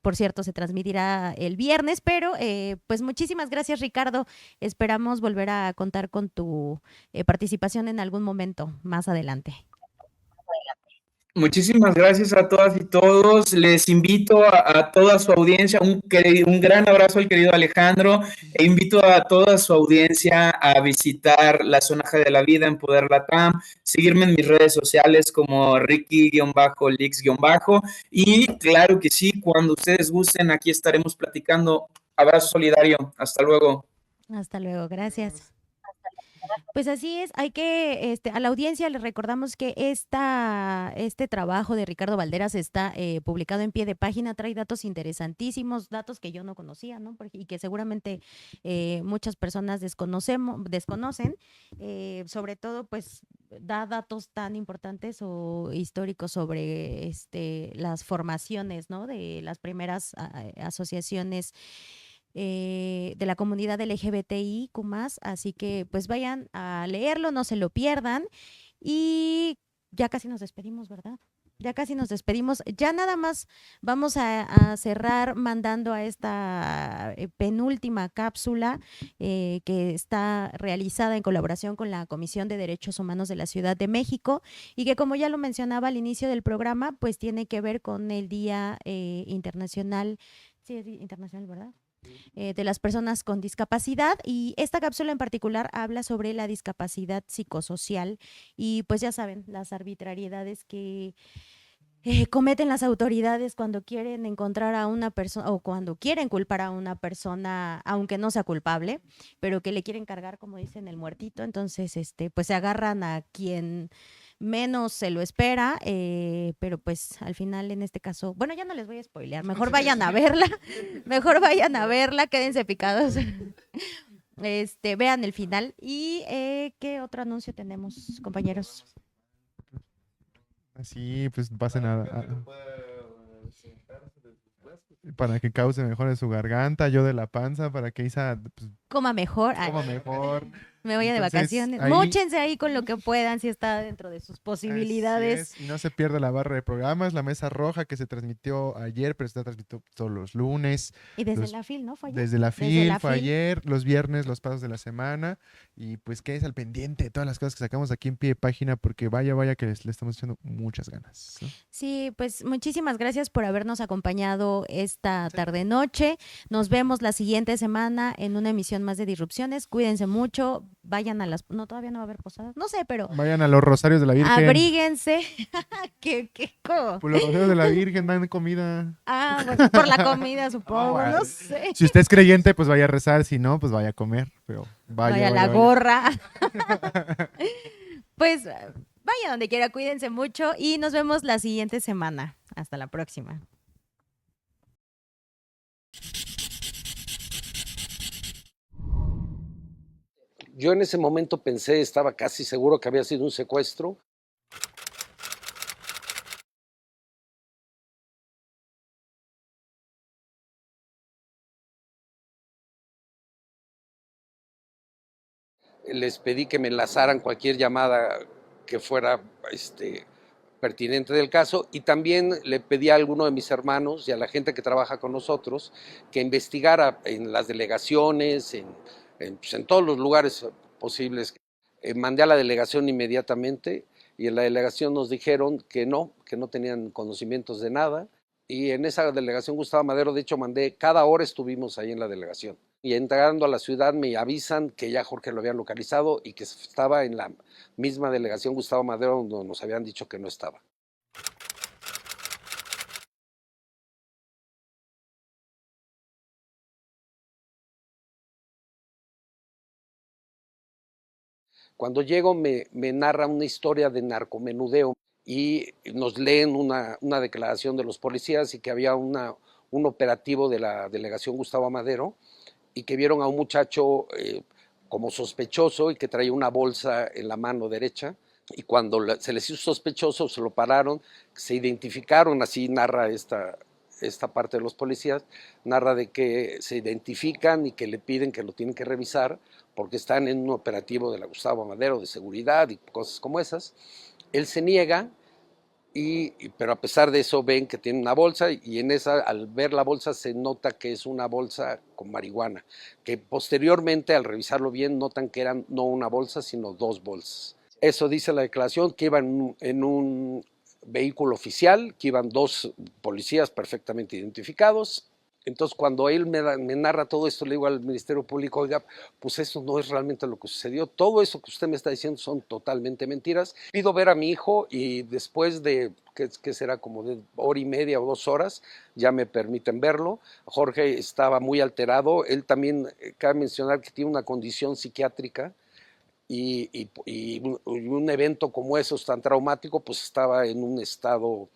por cierto, se transmitirá el viernes, pero pues muchísimas gracias, Ricardo. Esperamos volver a contar con tu participación en algún momento más adelante. Muchísimas gracias a todas y todos. Les invito a toda su audiencia, un gran abrazo al querido Alejandro, e invito a toda su audiencia a visitar la Zona G de la Vida en Poder Latam, seguirme en mis redes sociales como Ricky-Lix-, y claro que sí, cuando ustedes gusten, aquí estaremos platicando. Abrazo solidario. Hasta luego. Hasta luego, gracias. Pues así es, hay que, a la audiencia les recordamos que este trabajo de Ricardo Valderas está publicado en pie de página, trae datos interesantísimos, datos que yo no conocía, ¿no? Y que seguramente muchas personas desconocen, sobre todo, pues da datos tan importantes o históricos sobre las formaciones, ¿no? De las primeras asociaciones de la comunidad LGBTIQ+, así que pues vayan a leerlo, no se lo pierdan y ya casi nos despedimos, ¿verdad? Ya casi nos despedimos. Ya nada más vamos a cerrar mandando a esta penúltima cápsula que está realizada en colaboración con la Comisión de Derechos Humanos de la Ciudad de México y que, como ya lo mencionaba al inicio del programa, pues tiene que ver con el Día Internacional, sí, es internacional, ¿verdad? De las personas con discapacidad, y esta cápsula en particular habla sobre la discapacidad psicosocial y pues ya saben, las arbitrariedades que cometen las autoridades cuando quieren encontrar a una persona o cuando quieren culpar a una persona, aunque no sea culpable, pero que le quieren cargar, como dicen, el muertito. Entonces, pues se agarran a quien menos se lo espera, pero pues al final en este caso, bueno, ya no les voy a spoilear, mejor vayan a verla, mejor vayan a verla, quédense picados. Vean el final. ¿Y qué otro anuncio tenemos, compañeros? Así, pues pasen para que cause mejor en su garganta, yo de la panza, para que Isa pues, Coma mejor. coma mejor. Me voy de Entonces, vacaciones. ahí- Móchense ahí con lo que puedan, si está dentro de sus Así posibilidades. es, y no se pierda la barra de programas, la mesa roja que se transmitió ayer, pero se está transmitiendo todos los lunes. Y desde los- la FIL, ¿no? ¿Fue ayer? Desde la Desde FIL la fue FIL. ayer, los viernes, los pasos de la semana. Y pues quédese al pendiente de todas las cosas que sacamos aquí en pie de página, porque vaya que le estamos echando muchas ganas, ¿no? Sí, pues muchísimas gracias por habernos acompañado esta tarde-noche. Nos vemos la siguiente semana en una emisión más de Disrupciones. Cuídense mucho, vayan a las... No, todavía no va a haber posadas. No sé, pero Vayan a los Rosarios de la Virgen. abríguense. ¿Cómo? Pues los Rosarios de la Virgen dan comida. Ah, bueno, por la comida, supongo, Ah, no sé. Si usted es creyente, pues vaya a rezar, si no, pues vaya a comer. Pero Vaya la gorra. Pues vaya donde quiera, cuídense mucho y nos vemos la siguiente semana. Hasta la próxima. Yo en ese momento pensé, estaba casi seguro que había sido un secuestro. Les pedí que me enlazaran cualquier llamada que fuera pertinente del caso, y también le pedí a alguno de mis hermanos y a la gente que trabaja con nosotros que investigara en las delegaciones, pues, en todos los lugares posibles. Mandé a la delegación inmediatamente y en la delegación nos dijeron que no tenían conocimientos de nada. Y en esa delegación Gustavo Madero, de hecho, cada hora estuvimos ahí en la delegación. Y entrando a la ciudad me avisan que ya Jorge lo habían localizado y que estaba en la misma delegación Gustavo Madero donde nos habían dicho que no estaba. Cuando llego me narra una historia de narcomenudeo y nos leen una declaración de los policías y que había un operativo de la delegación Gustavo Madero y que vieron a un muchacho como sospechoso y que traía una bolsa en la mano derecha, y cuando se les hizo sospechoso se lo pararon, se identificaron, así narra esta parte de los policías, narra de que se identifican y que le piden que lo tienen que revisar porque están en un operativo de la Gustavo Madero de seguridad y cosas como esas. Él se niega, pero a pesar de eso ven que tiene una bolsa, y en esa, al ver la bolsa, se nota que es una bolsa con marihuana, que posteriormente al revisarlo bien notan que eran no una bolsa sino dos bolsas. Eso dice la declaración, que iban en un vehículo oficial, que iban dos policías perfectamente identificados. Entonces, cuando él me narra todo esto, le digo al Ministerio Público: oiga, pues eso no es realmente lo que sucedió, todo eso que usted me está diciendo son totalmente mentiras. Pido ver a mi hijo y después de, que será como de hora y media o 2 horas, ya me permiten verlo. Jorge estaba muy alterado, él también, cabe mencionar que tiene una condición psiquiátrica, un evento como esos tan traumático, pues estaba en un estado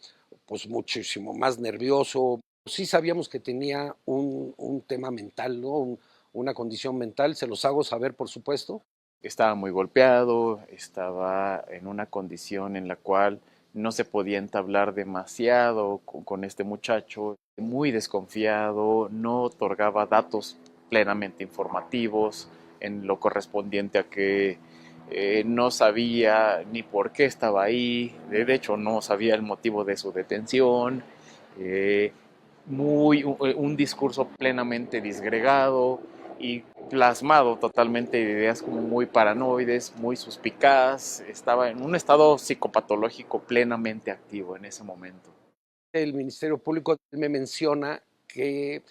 pues muchísimo más nervioso. Sí sabíamos que tenía un tema mental, ¿no? Una condición mental, se los hago saber, por supuesto. Estaba muy golpeado, estaba en una condición en la cual no se podía entablar demasiado con este muchacho, muy desconfiado, no otorgaba datos plenamente informativos en lo correspondiente a que no sabía ni por qué estaba ahí, de hecho no sabía el motivo de su detención, eh, un discurso plenamente disgregado y plasmado totalmente de ideas como muy paranoides, muy suspicaz, estaba en un estado psicopatológico plenamente activo en ese momento. El Ministerio Público me menciona que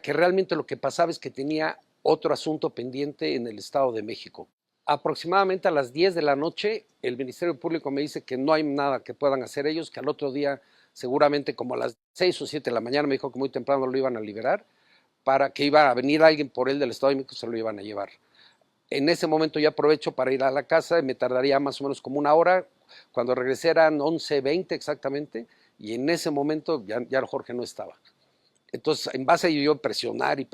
realmente lo que pasaba es que tenía otro asunto pendiente en el Estado de México. Aproximadamente a las 10 de la noche, el Ministerio Público me dice que no hay nada que puedan hacer ellos, que al otro día, seguramente como a las 6 o 7 de la mañana, me dijo que muy temprano lo iban a liberar, para que iba a venir alguien por él del Estado de México, se lo iban a llevar. En ese momento yo aprovecho para ir a la casa, me tardaría más o menos como una hora, cuando regresé eran 11:20 exactamente, y en ese momento ya Jorge no estaba. Entonces, en base a yo presionar y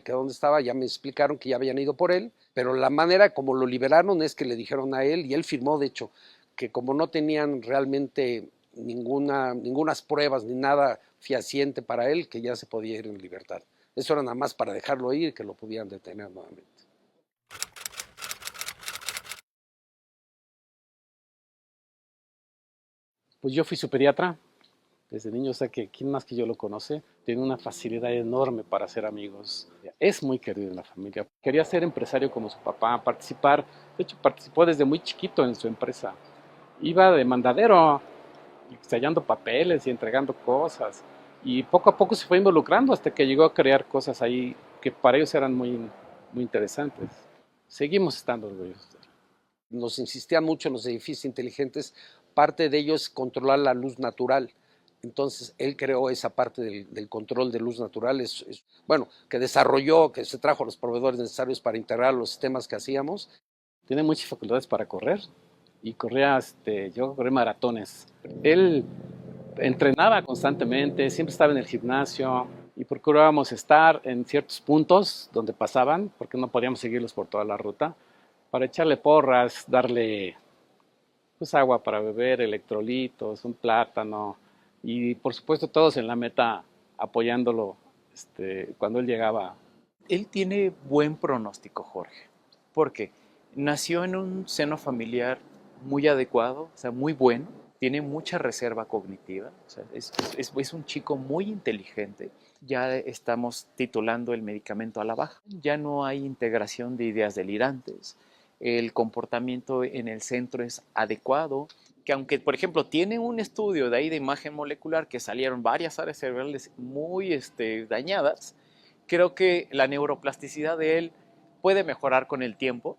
que dónde estaba, ya me explicaron que ya habían ido por él, pero la manera como lo liberaron es que le dijeron a él, y él firmó, de hecho, que como no tenían realmente ningunas pruebas ni nada fehaciente para él, que ya se podía ir en libertad. Eso era nada más para dejarlo ir y que lo pudieran detener nuevamente. Pues yo fui su pediatra desde niño, o sea que quién más que yo lo conoce, tiene una facilidad enorme para hacer amigos. Es muy querido en la familia. Quería ser empresario como su papá, participar. De hecho, participó desde muy chiquito en su empresa. Iba de mandadero, sellando papeles y entregando cosas. Y poco a poco se fue involucrando hasta que llegó a crear cosas ahí que para ellos eran muy interesantes. Seguimos estando orgullosos de él. Nos insistían mucho en los edificios inteligentes. Parte de ello es controlar la luz natural. Entonces, él creó esa parte del control de luz natural, que desarrolló, que se trajo los proveedores necesarios para integrar los sistemas que hacíamos. Tiene muchas facultades para correr y llegó a correr maratones. Él entrenaba constantemente, siempre estaba en el gimnasio y procurábamos estar en ciertos puntos donde pasaban, porque no podíamos seguirlos por toda la ruta, para echarle porras, darle pues, agua para beber, electrolitos, un plátano. Y por supuesto todos en la meta apoyándolo cuando él llegaba. Él tiene buen pronóstico, Jorge, porque nació en un seno familiar muy adecuado, o sea, muy bueno, tiene mucha reserva cognitiva, o sea, es un chico muy inteligente. Ya estamos titulando el medicamento a la baja, ya no hay integración de ideas delirantes, el comportamiento en el centro es adecuado, que aunque, por ejemplo, tiene un estudio de ahí de imagen molecular que salieron varias áreas cerebrales muy dañadas, creo que la neuroplasticidad de él puede mejorar con el tiempo.